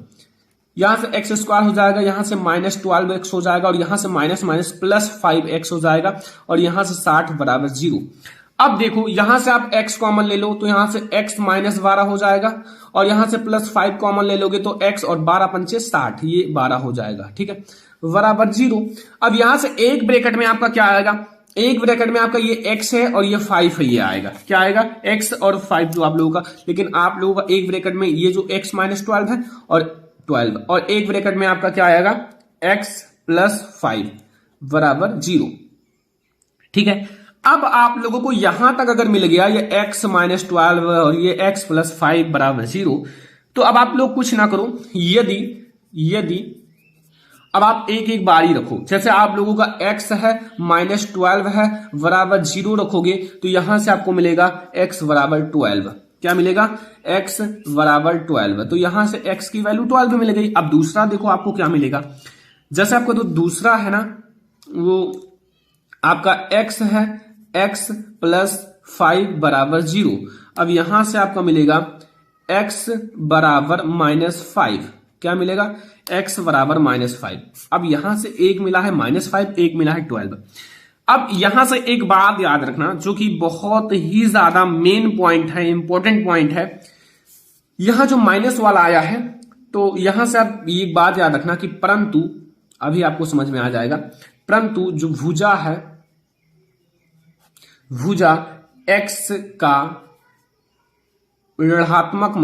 यहां से x स्क्वायर हो जाएगा, यहां से -12x हो जाएगा, और यहां से +5x हो जाएगा, और यहां से 60 बराबर 0। अब देखो यहां से आप x कॉमन ले लो, तो यहां से x -12 हो जाएगा, और यहां से +5 कॉमन ले लोगे तो x, और 12 पंचे 60, ये 12 हो जाएगा, ठीक है, बराबर 0। अब यहां से एक ब्रैकेट में आपका क्या आएगा? एक ब्रैकेट में आपका ये x है और ये 5 है, ये आएगा। क्या आएगा? x और 5 जो आप लोगों का, लेकिन आप लोगों का एक ब्रैकेट में ये जो x -12 है और 12, और एक ब्रैकेट में आपका क्या आएगा? x +5 बराबर 0, ठीक है। अब आप लोगों को यहां तक अगर मिल गया ये x -12 और ये x +5 बराबर 0, तो अब आप लोग कुछ ना करो, यदि अब आप एक एक बारी रखो। जैसे आप लोगों का x है -12 है बराबर 0 रखोगे, तो यहां से आपको मिलेगा x बराबर 12। क्या मिलेगा? x बराबर 12, तो यहां से x की वैल्यू 12 मिल गई। अब दूसरा देखो आपको क्या मिलेगा। जैसे आपको तो दूसरा है ना, वो आपका x है x +5 बराबर 0। अब यहां से आपका मिलेगा x बराबर -5। क्या मिलेगा? x बराबर -5। अब यहां से एक मिला है -5, एक मिला है 12। अब यहां से एक बात याद रखना जो कि बहुत ही ज्यादा मेन पॉइंट है, इंपॉर्टेंट पॉइंट है। यहां जो माइनस वाला आया है, तो यहां से आप ये बात याद रखना कि परंतु, अभी आपको समझ में आ जाएगा, परंतु जो भुजा है, भुजा x का ऋणात्मक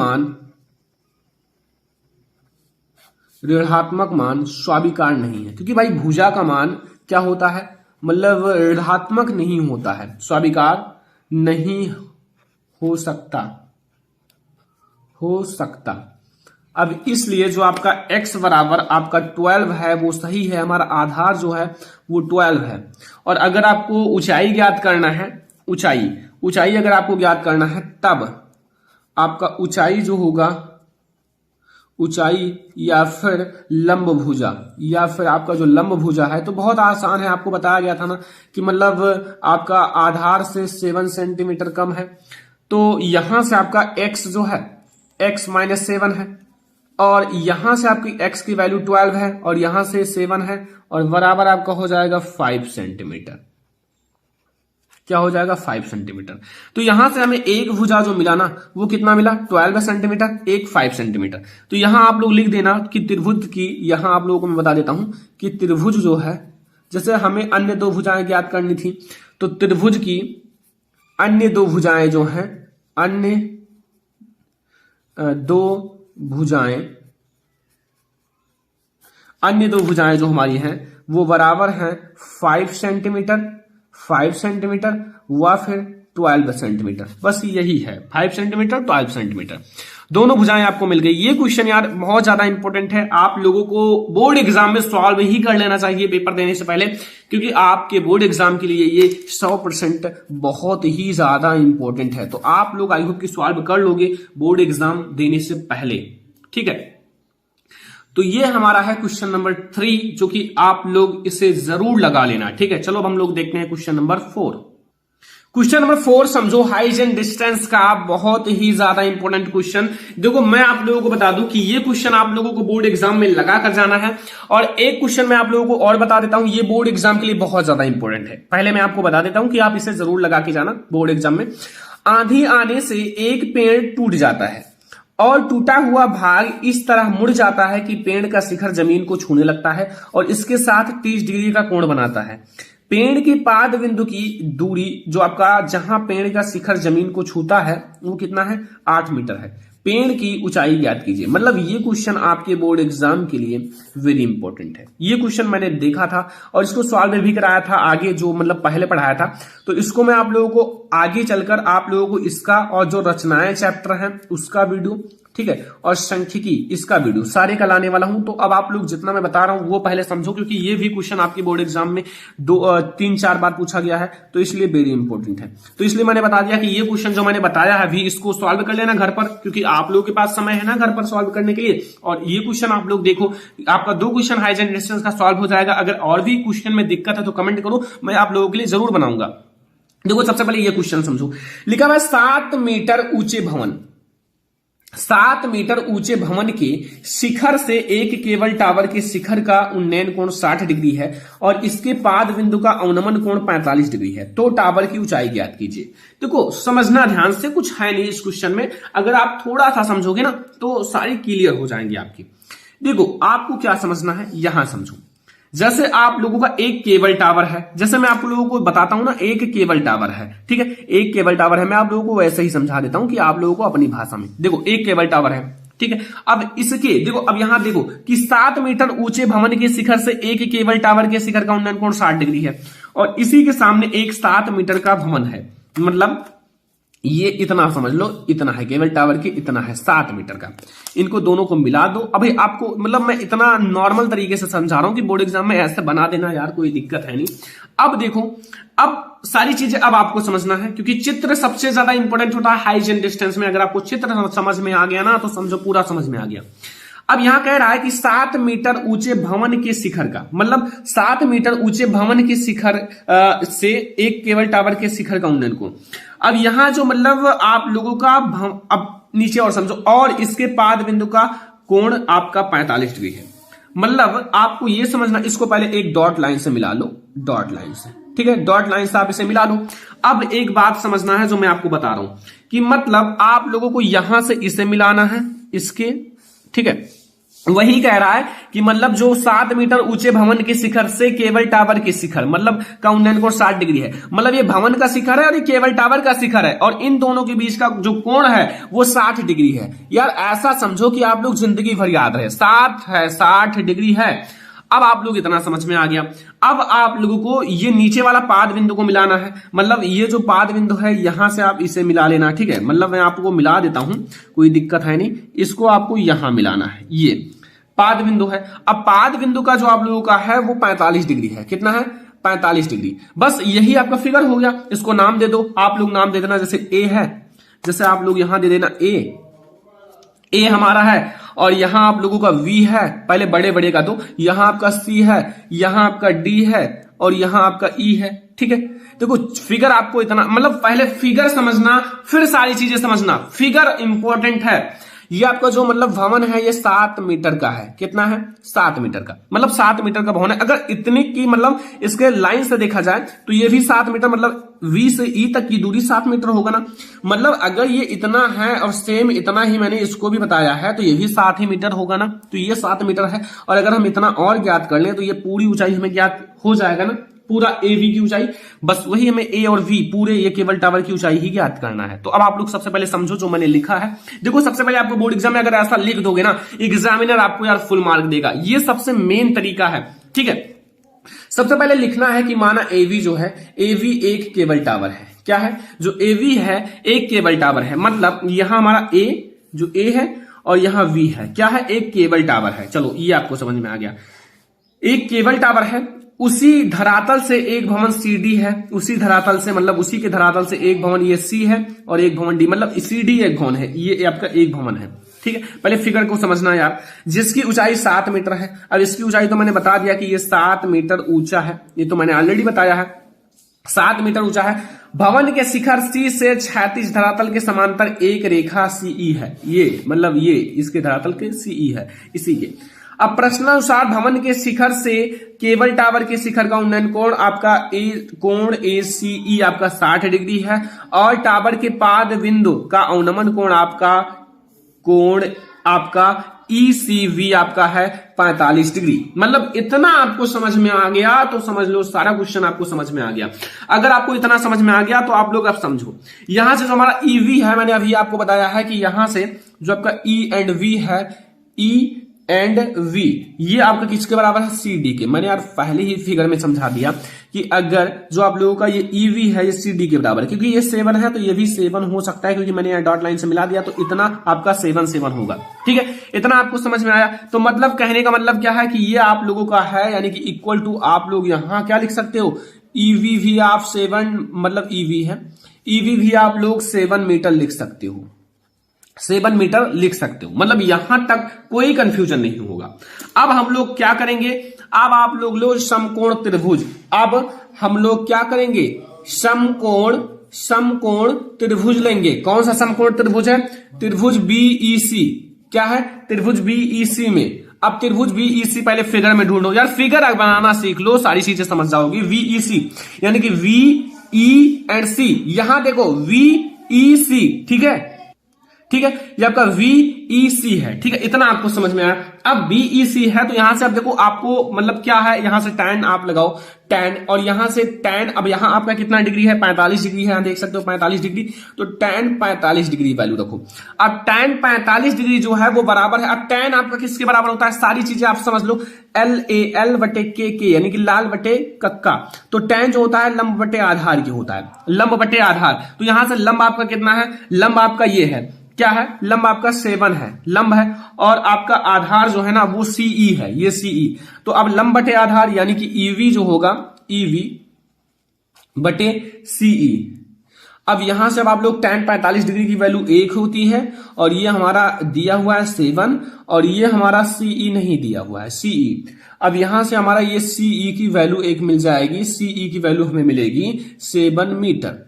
मान स्वीकार नहीं है, क्योंकि भाई भुजा का मान क्या होता है? मतलब ऋणात्मक नहीं होता है, स्वीकार नहीं हो सकता। अब इसलिए जो आपका x बराबर आपका 12 है वो सही है, हमारा आधार जो है वो 12 है। और अगर आपको ऊंचाई ज्ञात करना है, ऊंचाई अगर आपको ज्ञात करना है, तब आपका ऊंचाई जो होगा, ऊंचाई या फिर लंब भुजा, या फिर आपका जो लंब भुजा है, तो बहुत आसान है। आपको बताया गया था ना कि मतलब आपका आधार से 7 सेंटीमीटर कम है, तो यहां से आपका x जो है x -7 है, और यहां से आपकी x की वैल्यू 12 है, और यहां से 7 है, और बराबर आपका हो जाएगा 5 सेंटीमीटर। क्या हो जाएगा? 5 सेंटीमीटर। तो यहां से हमें एक भुजा जो मिला ना, वो कितना मिला? 12 सेंटीमीटर, एक 5 सेंटीमीटर। तो यहां आप लोग लिख देना कि त्रिभुज की, यहां आप लोगों को मैं बता देता हूं कि त्रिभुज जो है, जैसे हमें अन्य 2 भुजाएं ज्ञात करनी थी, तो त्रिभुज की अन्य 2 भुजाएं जो हैं, अन्य 2 भुजाएं जो हमारी हैं, वो बराबर हैं 5 सेंटीमीटर व फिर 12 सेंटीमीटर। बस यही है, 5 सेंटीमीटर 12 सेंटीमीटर। दोनों भुजाएं आपको मिल गई। ये क्वेश्चन यार बहुत ज्यादा इंपॉर्टेंट है, आप लोगों को बोर्ड एग्जाम में सॉल्व ही कर लेना चाहिए पेपर देने से पहले, क्योंकि आपके बोर्ड एग्जाम के लिए ये 100% बहुत ही ज्यादा इंपॉर्टेंट है। तो आप लोग आई होप कि सॉल्व कर लोगे बोर्ड एग्जाम देने से पहले, ठीक है। तो ये हमारा है क्वेश्चन नंबर 3, जो कि आप लोग इसे जरूर लगा लेना, ठीक है। चलो अब हम लोग देखते हैं क्वेश्चन नंबर 4। क्वेश्चन नंबर 4 समझो, हाइट एंड डिस्टेंस का बहुत ही ज्यादा इंपॉर्टेंट क्वेश्चन। देखो मैं आप लोगों को बता दूं कि ये क्वेश्चन आप लोगों को बोर्ड एग्जाम में लगा कर जाना है। और एक क्वेश्चन मैं आप लोगों को और बता देता हूं, ये बोर्ड एग्जाम के लिए बहुत ज्यादा इंपॉर्टेंट है। पहले मैं आपको बता देता हूं कि आप इसे जरूर लगा के जाना बोर्ड एग्जाम में। आंधी आने से एक पेड़ टूट जाता है और टूटा हुआ भाग इस तरह मुड़ जाता है कि पेड़ का शिखर जमीन को छूने लगता है और इसके साथ 30 डिग्री का कोण बनाता है। पेड़ के पाद बिंदु की दूरी, जो आपका जहां पेड़ का शिखर जमीन को छूता है, वो कितना है? 8 मीटर है। पेड़ की ऊंचाई ज्ञात कीजिए। मतलब ये क्वेश्चन आपके बोर्ड एग्जाम के लिए वेरी इंपॉर्टेंट है। ये क्वेश्चन मैंने देखा था और इसको सॉल्व भी कराया था आगे, जो मतलब पहले पढ़ाया था। तो इसको मैं आप लोगों को आगे चलकर आप लोगों को इसका और जो रचनाएं चैप्टर है उसका वीडियो, ठीक है, और सांख्यिकी इसका वीडियो सारे का लाने वाला हूं। तो अब आप लोग जितना मैं बता रहा हूं वो पहले समझो, क्योंकि ये भी क्वेश्चन आपके बोर्ड एग्जाम में 3-4 बार पूछा गया है, तो इसलिए वेरी इंपॉर्टेंट है। तो इसलिए मैंने बता दिया कि ये क्वेश्चन जो मैंने बताया है अभी, इसको सॉल्व कर लेना घर पर, क्योंकि आप लोगों के पास समय है ना घर पर सॉल्व करने के लिए। और ये क्वेश्चन आप लोग देखो, आपका 2 क्वेश्चन हाइट एंड डिस्टेंस का सॉल्व हो जाएगा। अगर और भी क्वेश्चन में दिक्कत है तो कमेंट करो, मैं आप लोगों के लिए जरूर बनाऊंगा। देखो सबसे पहले ये क्वेश्चन समझो, लिखा हुआ 7 मीटर ऊंचे भवन, 7 मीटर ऊंचे भवन के शिखर से एक केबल टावर के शिखर का उन्नयन कोण 60 डिग्री है और इसके पाद बिंदु का अवनमन कोण 45 डिग्री है। तो टावर की ऊंचाई ज्ञात कीजिए। देखो समझना ध्यान से, कुछ है नहीं इस क्वेश्चन में, अगर आप थोड़ा सा समझोगे ना तो सारी क्लियर हो जाएंगी आपकी। देखो आपको क्या समझना है, यहां समझो। जैसे आप लोगों का एक केबल टावर है, जैसे मैं आप लोगों को बताता हूं ना, एक केबल टावर है, ठीक है, एक केबल टावर है। मैं आप लोगों को वैसे ही समझा देता हूं कि आप लोगों को अपनी भाषा में। देखो एक केबल टावर है, ठीक है। अब इसके देखो, अब यहां देखो कि 7 मीटर ऊंचे भवन के शिखर से एक केबल टावर के शिखर का उन्नयन कोण 60 डिग्री है और इसी के सामने एक 7 मीटर का भवन है। मतलब ये इतना समझ लो, इतना है केबल टावर के, इतना है 7 मीटर का। इनको दोनों को मिला दो। अभी आपको मतलब मैं इतना नॉर्मल तरीके से समझा रहा हूं कि बोर्ड एग्जाम में ऐसे बना देना यार, कोई दिक्कत है नहीं। अब देखो, अब सारी चीजें अब आपको समझना है, क्योंकि चित्र सबसे ज्यादा इंपॉर्टेंट होता है हाइट एंड डिस्टेंस में। अगर आपको चित्र समझ में आ गया ना तो समझो पूरा समझ में आ गया। अब यहां कह रहा है कि 7 मीटर ऊंचे भवन के शिखर का, मतलब 7 मीटर ऊंचे भवन के शिखर से एक केबल टावर के शिखर का उन्नयन कोण। अब यहां जो मतलब आप लोगों का अब नीचे और समझो, और इसके पाद बिंदु का कोण आपका 45 डिग्री है। मतलब आपको यह समझना, इसको पहले एक डॉट लाइन से मिला लो, डॉट लाइन से, ठीक है, डॉट लाइन से आप इसे मिला लो। अब एक बात समझना है जो मैं आपको बता रहा हूं कि मतलब आप लोगों को यहां से इसे मिलाना है इसके, ठीक है। वही कह रहा है कि मतलब जो 7 मीटर ऊंचे भवन के शिखर से केबल टावर के शिखर मतलब का उन्नयन कोण 60 डिग्री है। मतलब ये भवन का शिखर है और ये केबल टावर का शिखर है और इन दोनों के बीच का जो कोण है वो 60 डिग्री है। यार ऐसा समझो कि आप लोग जिंदगी भर याद रहे, 60 डिग्री है। अब आप लोग इतना समझ में आ गया। अब आप लोगों को ये नीचे वाला पाद बिंदु को मिलाना है। मतलब ये जो पाद बिंदु है यहां से आप इसे मिला लेना, ठीक है। मतलब मैं आपको मिला देता हूं, कोई दिक्कत है नहीं। इसको आपको यहां मिलाना है, ये पाद बिंदु है। अब पाद बिंदु का जो आप लोगों का है वो 45 डिग्री है। कितना है? 45 डिग्री। बस यही आपका फिगर हो गया। इसको नाम दे दो, आप लोग नाम दे देना, जैसे ए है, जैसे आप लोग यहां दे देना ए हमारा है, और यहां आप लोगों का V है, पहले बड़े बड़े का, तो यहां आपका C है, यहां आपका D है और यहां आपका E है, ठीक है। देखो फिगर आपको इतना, मतलब पहले फिगर समझना फिर सारी चीजें समझना। फिगर इंपॉर्टेंट है। ये आपका जो मतलब भवन है ये 7 मीटर का है। कितना है? 7 मीटर का। मतलब 7 मीटर का भवन है। अगर इतने की मतलब इसके लाइन से देखा जाए तो ये भी 7 मीटर, मतलब V से E तक की दूरी 7 मीटर होगा ना। मतलब अगर ये इतना है और सेम इतना ही मैंने इसको भी बताया है तो ये भी 7 ही मीटर होगा ना। तो ये 7 मीटर है और अगर हम इतना और ज्ञात कर लें तो ये पूरी ऊंचाई हमें ज्ञात हो जाएगा ना, पूरा AV की ऊंचाई। बस वही हमें A और V पूरे ये केबल टावर की ऊंचाई ही ज्ञात करना है। तो अब आप लोग सबसे पहले समझो जो मैंने लिखा है। देखो सबसे पहले आपको बोर्ड एग्जाम में अगर ऐसा लिख दोगे ना, एग्जामिनर आपको यार फुल मार्क देगा। ये सबसे मेन तरीका है, ठीक है। सबसे पहले लिखना है कि माना AV जो है, AV एक केबल टावर है। क्या है? जो AV है एक केबल टावर है। मतलब यहां हमारा A जो ए है और यहां वी है, क्या है, एक केबल टावर है। चलो ये आपको समझ में आ गया, एक केबल टावर है, उसी धरातल से एक भवन सी डी है, उसी धरातल से मतलब उसी के धरातल से एक भवन ये सी है और एक भवन डी, मतलब सी डी एक भवन है, ये आपका एक भवन है। ठीक है, पहले फिगर को समझना यार, जिसकी ऊंचाई 7 मीटर है। अब इसकी ऊंचाई तो मैंने बता दिया कि ये 7 मीटर ऊंचा है, ये तो मैंने ऑलरेडी बताया है, 7 मीटर ऊंचा है। भवन के शिखर सी से क्षैतिज धरातल के समांतर एक रेखा सीई है, ये मतलब ये इसके धरातल के सीई है, इसी के। अब प्रश्नानुसार भवन के शिखर से केबल टावर के शिखर का उन्नयन कोण आपका कोण ACE आपका 60 डिग्री है और टावर के पाद बिंदु का अवनमन कोण आपका ECV आपका है 45 डिग्री। मतलब इतना आपको समझ में आ गया तो समझ लो सारा क्वेश्चन आपको समझ में आ गया। अगर आपको इतना समझ में आ गया तो आप लोग अब समझो, यहां से जो हमारा EV है, मैंने अभी आपको बताया है कि यहां से जो आपका E एंड V है, E एंड V ये आपका किसके बराबर है, CD के। मैंने यार पहले ही फिगर में समझा दिया कि अगर जो आप लोगों का ये EV है ये CD के बराबर है, क्योंकि ये 7 है तो ये भी 7 हो सकता है, क्योंकि मैंने यहाँ डॉट लाइन से मिला दिया तो इतना आपका 7 होगा। ठीक है, इतना आपको समझ में आया। तो मतलब कहने का मतलब क्या है कि ये आप लोगों का है, यानी कि इक्वल टू आप लोग यहां क्या लिख सकते हो, EV भी आप 7 मतलब EV है, EV भी आप लोग 7 मीटर लिख सकते हो, 7 मीटर लिख सकते हो। मतलब यहां तक कोई कंफ्यूजन नहीं होगा। अब हम लोग क्या करेंगे, अब आप लोग लो समकोण त्रिभुज। अब हम लोग क्या करेंगे, समकोण त्रिभुज लेंगे। कौन सा समकोण त्रिभुज है, त्रिभुज BEC। क्या है, त्रिभुज BEC में। अब त्रिभुज BEC पहले फिगर में ढूंढो यार, फिगर बनाना सीख लो, सारी चीजें समझ जाओगी। VEC यानी कि VE एंड C, यहां देखो VEC, ठीक है, ठीक है, ये आपका VEC है। ठीक है, इतना आपको समझ में आया। अब BEC है तो यहां से अब देखो आपको मतलब क्या है, यहां से tan आप लगाओ, tan, और यहां से tan, अब यहां आपका कितना डिग्री है, 45 डिग्री है, यहां देख सकते हो 45 डिग्री, तो tan 45 डिग्री वैल्यू रखो। अब tan 45 डिग्री जो है वो बराबर है, अब tan आपका किसके बराबर होता है, सारी चीजें आप समझ लो, LAL बटे KK यानी कि लाल बटे कक्का। तो tan जो होता है लंब बटे आधार की होता है, लंब बटे आधार। तो यहां से लंब आपका कितना है, लंब आपका ये है, क्या है, लंब आपका 7 है, लंब है, और आपका आधार जो है ना वो CE है, ये CE। तो अब लंब बटे आधार यानी कि EV जो होगा, EV बटे CE। अब यहां से अब आप लोग tan 45 डिग्री की वैल्यू 1 होती है, और ये हमारा दिया हुआ है 7, और ये हमारा CE नहीं दिया हुआ है, CE। अब यहां से हमारा ये CE की वैल्यू 1 मिल जाएगी, CE की वैल्यू हमें मिलेगी 7 मीटर।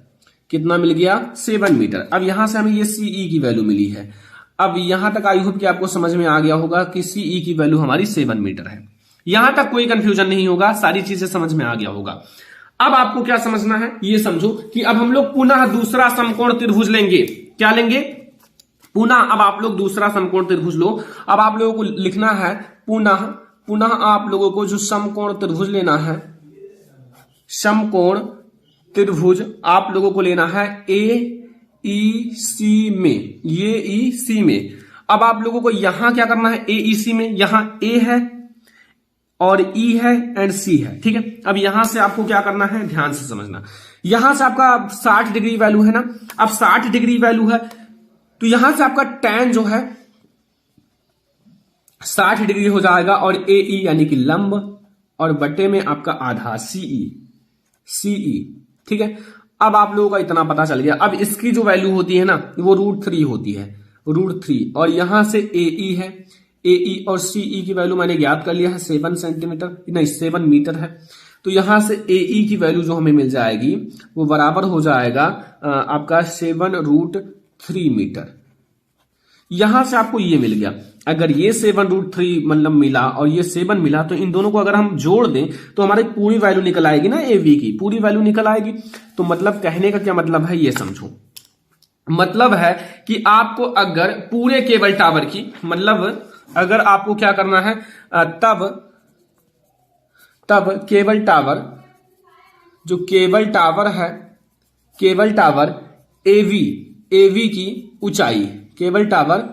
कितना मिल गया, 7 मीटर। अब यहां से हमें ये CE की वैल्यू मिली है। अब यहां तक आई होप कि आपको समझ में आ गया होगा कि CE की वैल्यू हमारी 7 मीटर है। यहां तक कोई कंफ्यूजन नहीं होगा, सारी चीजें समझ में आ गया होगा। अब आपको क्या समझना है, ये समझो कि अब हम लोग पुनः दूसरा समकोण त्रिभुज लेंगे। क्या लेंगे, पुनः। अब आप लोग दूसरा समकोण त्रिभुज लो। अब आप लोगों को लिखना है पुनः आप लोगों को जो समकोण त्रिभुज लेना है, समकोण त्रिभुज आप लोगों को लेना है AEC में, ये EC में। अब आप लोगों को यहां क्या करना है, AEC में यहां A है और E है एंड C है। ठीक है, अब यहां से आपको क्या करना है, ध्यान से समझना। यहां से आपका 60 डिग्री वैल्यू है ना, अब 60 डिग्री वैल्यू है तो यहां से आपका tan जो है 60 डिग्री हो जाएगा, और AE यानी कि लंब, और बटे में आपका आधार CE। ठीक है, अब आप लोगों का इतना पता चल गया। अब इसकी जो वैल्यू होती है ना वो √3 होती है, √3, और यहां से AE है, AE और CE की वैल्यू मैंने ज्ञात कर लिया है, 7 सेंटीमीटर नहीं 7 मीटर है। तो यहां से AE की वैल्यू जो हमें मिल जाएगी वो बराबर हो जाएगा आपका 7√3 मीटर। यहां से आपको ये मिल गया। अगर ये 7√3 मतलब मिला और ये 7 मिला, तो इन दोनों को अगर हम जोड़ दें तो हमारी पूरी वैल्यू निकल आएगी ना, AV की पूरी वैल्यू निकल आएगी। तो मतलब कहने का क्या मतलब है, ये समझो। मतलब है कि आपको अगर पूरे केबल टावर की, मतलब अगर आपको क्या करना है, तब केबल टावर, जो केबल टावर है, केबल टावर AV की ऊंचाई, केबल टावर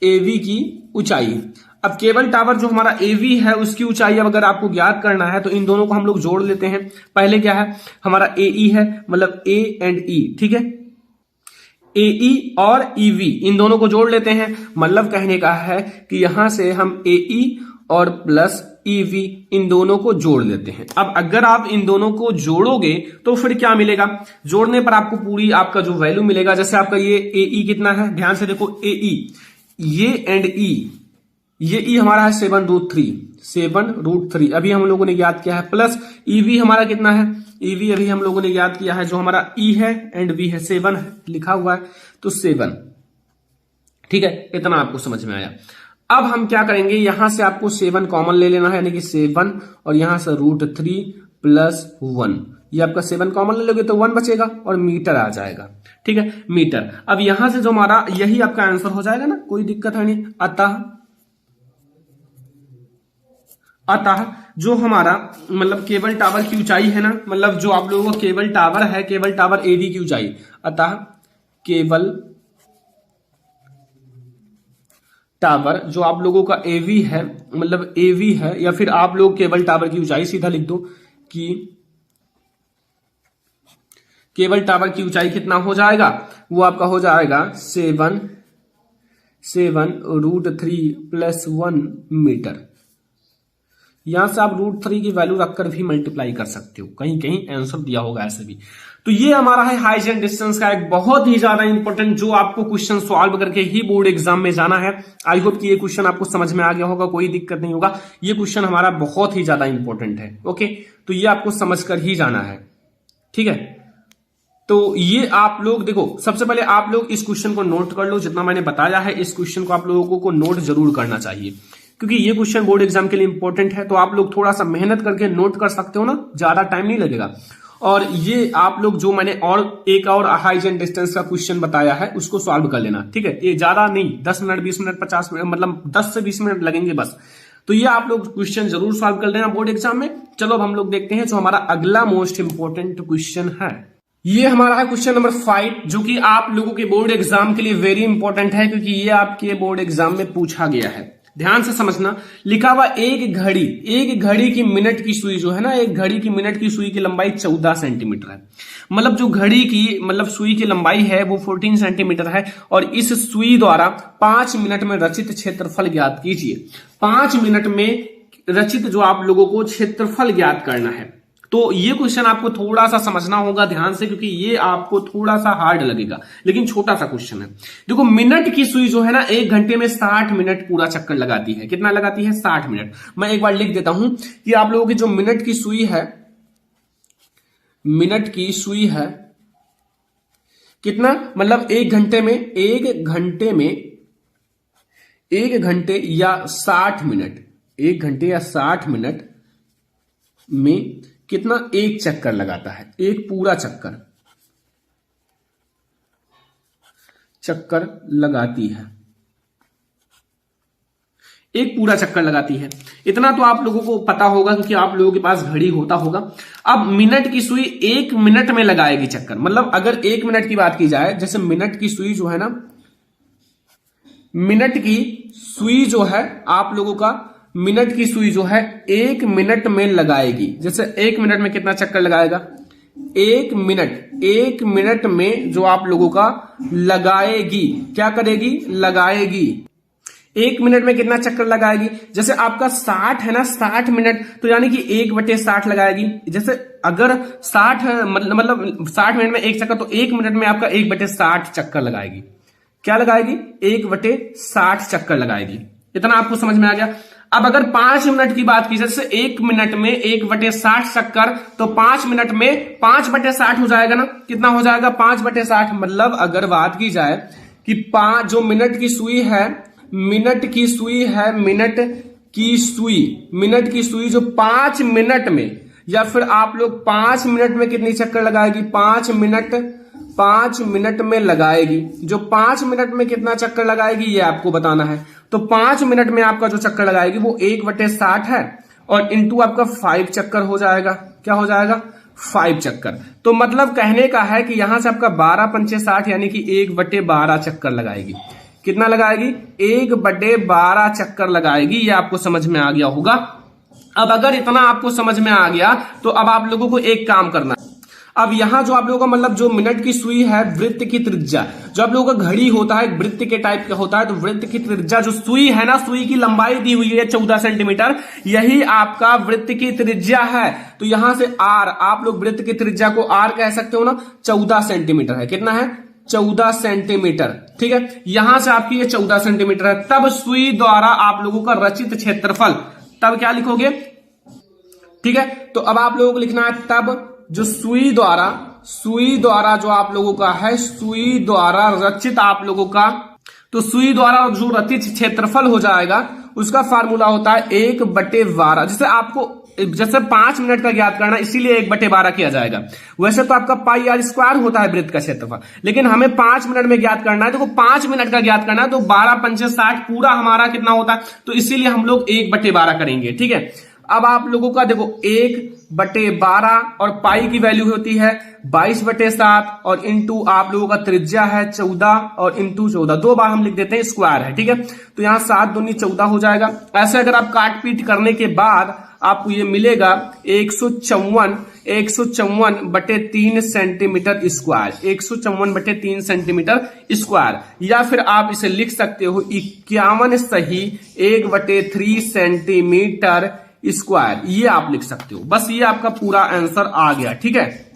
AV की ऊंचाई। अब केबल टावर जो हमारा AV है उसकी ऊंचाई अब अगर आपको ज्ञात करना है तो इन दोनों को हम लोग जोड़ लेते हैं। पहले क्या है, हमारा AE है, मतलब A एंड E। ठीक है, AE और EV इन दोनों को जोड़ लेते हैं। मतलब कहने का है कि यहां से हम AE और प्लस EV इन दोनों को जोड़ लेते हैं। अब अगर आप इन दोनों को जोड़ोगे तो फिर क्या मिलेगा, जोड़ने पर आपको पूरी आपका जो वैल्यू मिलेगा, जैसे आपका ये AE कितना है, ध्यान से देखो AE ये एंड E, ये E हमारा है 7√3 अभी हम लोगों ने याद किया है, प्लस EV हमारा कितना है, EV अभी हम लोगों ने याद किया है, जो हमारा E है एंड V है 7 है लिखा हुआ है, तो 7। ठीक है, इतना आपको समझ में आया। अब हम क्या करेंगे, यहां से आपको 7 कॉमन ले लेना है, यानी कि 7 और यहां से √3 प्लस 1, ये आपका 7 कॉमन ले लोगे तो 1 बचेगा और मीटर आ जाएगा। ठीक है, मीटर। अब यहां से जो हमारा यही आपका आंसर हो जाएगा ना, कोई दिक्कत है नहीं। अतः जो हमारा मतलब केबल टावर की ऊंचाई है ना, मतलब जो आप लोगों का केबल टावर है, केबल टावर AD की ऊंचाई, अतः केबल टावर जो आप लोगों का AV है, मतलब AV है, या फिर आप लोग केबल टावर की ऊंचाई सीधा लिख दो कि केबल टावर की ऊंचाई कितना हो जाएगा, वो आपका हो जाएगा 7√3 प्लस 1 मीटर। यहां से आप √3 की वैल्यू रखकर भी मल्टीप्लाई कर सकते हो, कहीं कहीं आंसर दिया होगा ऐसे भी। तो ये हमारा है हाइट एंड डिस्टेंस का एक बहुत ही ज्यादा इंपॉर्टेंट, जो आपको क्वेश्चन सॉल्व करके ही बोर्ड एग्जाम में जाना है। आई होप कि ये क्वेश्चन आपको समझ में आ गया होगा, कोई दिक्कत नहीं होगा। ये क्वेश्चन हमारा बहुत ही ज्यादा इंपॉर्टेंट है। ओके, तो ये आपको समझकर ही जाना है। ठीक है, तो ये आप लोग देखो, सबसे पहले आप लोग इस क्वेश्चन को नोट कर लो, जितना मैंने बताया है इस क्वेश्चन को आप लोगों को नोट जरूर करना चाहिए, क्योंकि ये क्वेश्चन बोर्ड एग्जाम के लिए इंपॉर्टेंट है। तो आप लोग थोड़ा सा मेहनत करके नोट कर सकते हो ना, ज्यादा टाइम नहीं लगेगा। और ये आप लोग जो मैंने और एक और हाइट एंड डिस्टेंस का क्वेश्चन बताया है उसको सॉल्व कर लेना। ठीक है, ये ज्यादा नहीं, 10 मिनट 20 मिनट 50 मिनट, मतलब 10 से 20 मिनट लगेंगे बस। तो ये आप लोग क्वेश्चन जरूर सॉल्व कर लेना बोर्ड एग्जाम में। चलो अब हम लोग देखते हैं जो हमारा अगला मोस्ट इंपॉर्टेंट क्वेश्चन है। ये हमारा है क्वेश्चन नंबर 5, जो कि आप लोगों के बोर्ड एग्जाम के लिए वेरी इंपॉर्टेंट है, क्योंकि ये आपके बोर्ड एग्जाम में पूछा गया है। ध्यान से समझना, लिखा हुआ एक घड़ी की मिनट की सुई जो है ना, एक घड़ी की मिनट की सुई की लंबाई 14 सेंटीमीटर है। मतलब जो घड़ी की मतलब सुई की लंबाई है वो 14 सेंटीमीटर है, और इस सुई द्वारा 5 मिनट में रचित क्षेत्रफल ज्ञात कीजिए। 5 मिनट में रचित जो आप लोगों को क्षेत्रफल ज्ञात करना है। तो ये क्वेश्चन आपको थोड़ा सा समझना होगा ध्यान से, क्योंकि ये आपको थोड़ा सा हार्ड लगेगा, लेकिन छोटा सा क्वेश्चन है। देखो, मिनट की सुई जो है ना, 1 घंटे में 60 मिनट पूरा चक्कर लगाती है। कितना लगाती है? 60 मिनट। मैं एक बार लिख देता हूं कि आप लोगों की जो मिनट की सुई है, मिनट की सुई है कितना, मतलब 1 घंटे में, 1 घंटे या 60 मिनट, 1 घंटे या 60 मिनट में कितना एक चक्कर लगाता है, एक पूरा चक्कर लगाती है, एक पूरा चक्कर लगाती है। इतना तो आप लोगों को पता होगा, क्योंकि आप लोगों के पास घड़ी होता होगा। अब मिनट की सुई 1 मिनट में लगाएगी चक्कर, मतलब अगर 1 मिनट की बात की जाए, जैसे मिनट की सुई जो है ना, मिनट की सुई जो है आप लोगों का, मिनट की सुई जो है 1 मिनट में लगाएगी। जैसे 1 मिनट में कितना चक्कर लगाएगा? 1 मिनट में जो आप लोगों का लगाएगी, क्या करेगी? लगाएगी। 1 मिनट में कितना चक्कर लगाएगी? जैसे आपका 60 है ना, 60 मिनट, तो यानी कि 1/60 लगाएगी। जैसे अगर 60 मतलब 60 मिनट में एक चक्कर, तो 1 मिनट में आपका 1/60 चक्कर लगाएगी। क्या लगाएगी? 1/60 चक्कर लगाएगी। इतना आपको समझ में आ गया। अब अगर 5 मिनट की बात की, जैसे 1 मिनट में 1/60 चक्कर, तो 5 मिनट में 5/60 हो जाएगा ना। कितना हो जाएगा? 5/60। मतलब अगर बात की जाए कि 5 जो मिनट की सुई है, मिनट की सुई जो 5 मिनट में, या फिर आप लोग 5 मिनट में कितनी चक्कर लगाएगी? 5 मिनट में लगाएगी। जो 5 मिनट में कितना चक्कर लगाएगी ये आपको बताना है। तो 5 मिनट में आपका जो चक्कर लगाएगी वो 1/60 है, और इंटू आपका 5 चक्कर हो जाएगा। क्या हो जाएगा? 5 चक्कर। तो मतलब कहने का है कि यहां से आपका 12×5 60, यानी कि 1/12 चक्कर लगाएगी। कितना लगाएगी? 1/12 चक्कर लगाएगी। ये आपको समझ में आ गया होगा। अब अगर इतना आपको समझ में आ गया, तो अब आप लोगों को एक काम करना है। अब यहां जो आप लोगों का मतलब जो मिनट की सुई है, वृत्त की त्रिज्या, जो आप लोगों का घड़ी होता है वृत्त के टाइप का होता है, तो वृत्त की त्रिज्या जो सुई है ना, सुई की लंबाई दी हुई है 14 सेंटीमीटर, यही आपका वृत्त की त्रिज्या है। तो यहां से आर, आप लोग वृत्त की त्रिज्या को आर कह सकते हो ना, 14 सेंटीमीटर है। कितना है? 14 सेंटीमीटर। ठीक है, यहां से आपकी ये 14 सेंटीमीटर है। तब सुई द्वारा आप लोगों का रचित क्षेत्रफल, तब क्या लिखोगे? ठीक है, तो अब आप लोगों को लिखना है तब जो सुई द्वारा जो आप लोगों का है, सुई द्वारा रचित आप लोगों का, तो सुई द्वारा जो रचित क्षेत्रफल हो जाएगा उसका फार्मूला होता है 1/12। जैसे 5 मिनट का ज्ञात करना, इसीलिए 1/12 किया जाएगा। वैसे तो आपका पाई आर स्क्वायर होता है वृत्त का क्षेत्रफल, लेकिन हमें 5 मिनट में ज्ञात करना है। देखो 5 मिनट का ज्ञात करना है तो 12 पंचे 60 पूरा हमारा कितना होता है, तो इसीलिए हम लोग 1/12 करेंगे। ठीक है, अब आप लोगों का देखो 1/12 और पाई की वैल्यू होती है 22/7 और इंटू आप लोगों का त्रिज्या है 14 और इंटू 14, 2 बार हम लिख देते हैं, स्क्वायर है। ठीक है, तो यहां 7 दूनी 14 हो जाएगा। ऐसे अगर आप काट पीट करने के बाद आपको ये मिलेगा 154/3 सेंटीमीटर स्क्वायर, 154/3 सेंटीमीटर स्क्वायर। या फिर आप इसे लिख सकते हो 51 सही 1/3 सेंटीमीटर स्क्वायर, ये आप लिख सकते हो। बस ये आपका पूरा आंसर आ गया। ठीक है,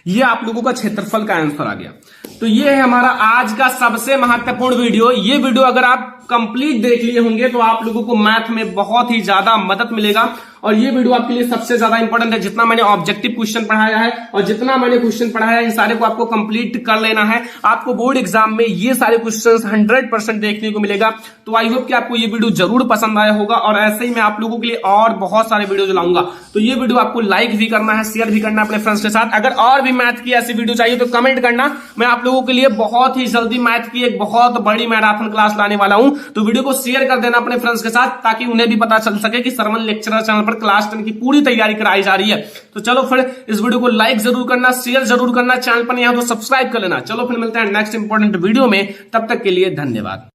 ये आप लोगों का क्षेत्रफल का आंसर आ गया। तो ये है हमारा आज का सबसे महत्वपूर्ण वीडियो। ये वीडियो अगर आप कंप्लीट देख लिए होंगे तो आप लोगों को मैथ में बहुत ही ज्यादा मदद मिलेगा। और ये वीडियो आपके लिए सबसे ज्यादा इंपॉर्टेंट है। जितना मैंने ऑब्जेक्टिव क्वेश्चन पढ़ाया है और जितना मैंने क्वेश्चन पढ़ाया है, इन सारे को आपको कंप्लीट कर लेना है। आपको बोर्ड एग्जाम में ये सारे क्वेश्चंस 100% देखने को मिलेगा। तो आई होप कि आपको ये वीडियो जरूर पसंद आया होगा। और ऐसे ही मैं आप लोगों के लिए और बहुत सारे वीडियो लाऊंगा। तो ये वीडियो आपको लाइक भी करना है, शेयर भी करना है अपने फ्रेंड्स के साथ। अगर और भी मैथ की ऐसी वीडियो चाहिए तो कमेंट करना। मैं आप लोगों के लिए बहुत ही जल्दी मैथ की एक बहुत बड़ी मैराथन क्लास लाने वाला हूं। तो वीडियो को शेयर कर देना अपने फ्रेंड्स के साथ, ताकि उन्हें भी पता चल सके कि सरमन लेक्चरर चैनल पर क्लास 10 की पूरी तैयारी कराई जा रही है। तो चलो फिर इस वीडियो को लाइक जरूर करना, शेयर जरूर करना, चैनल पर नहीं हो तो सब्सक्राइब कर लेना। चलो फिर मिलते हैं नेक्स्ट इंपॉर्टेंट वीडियो में, तब तक के लिए धन्यवाद।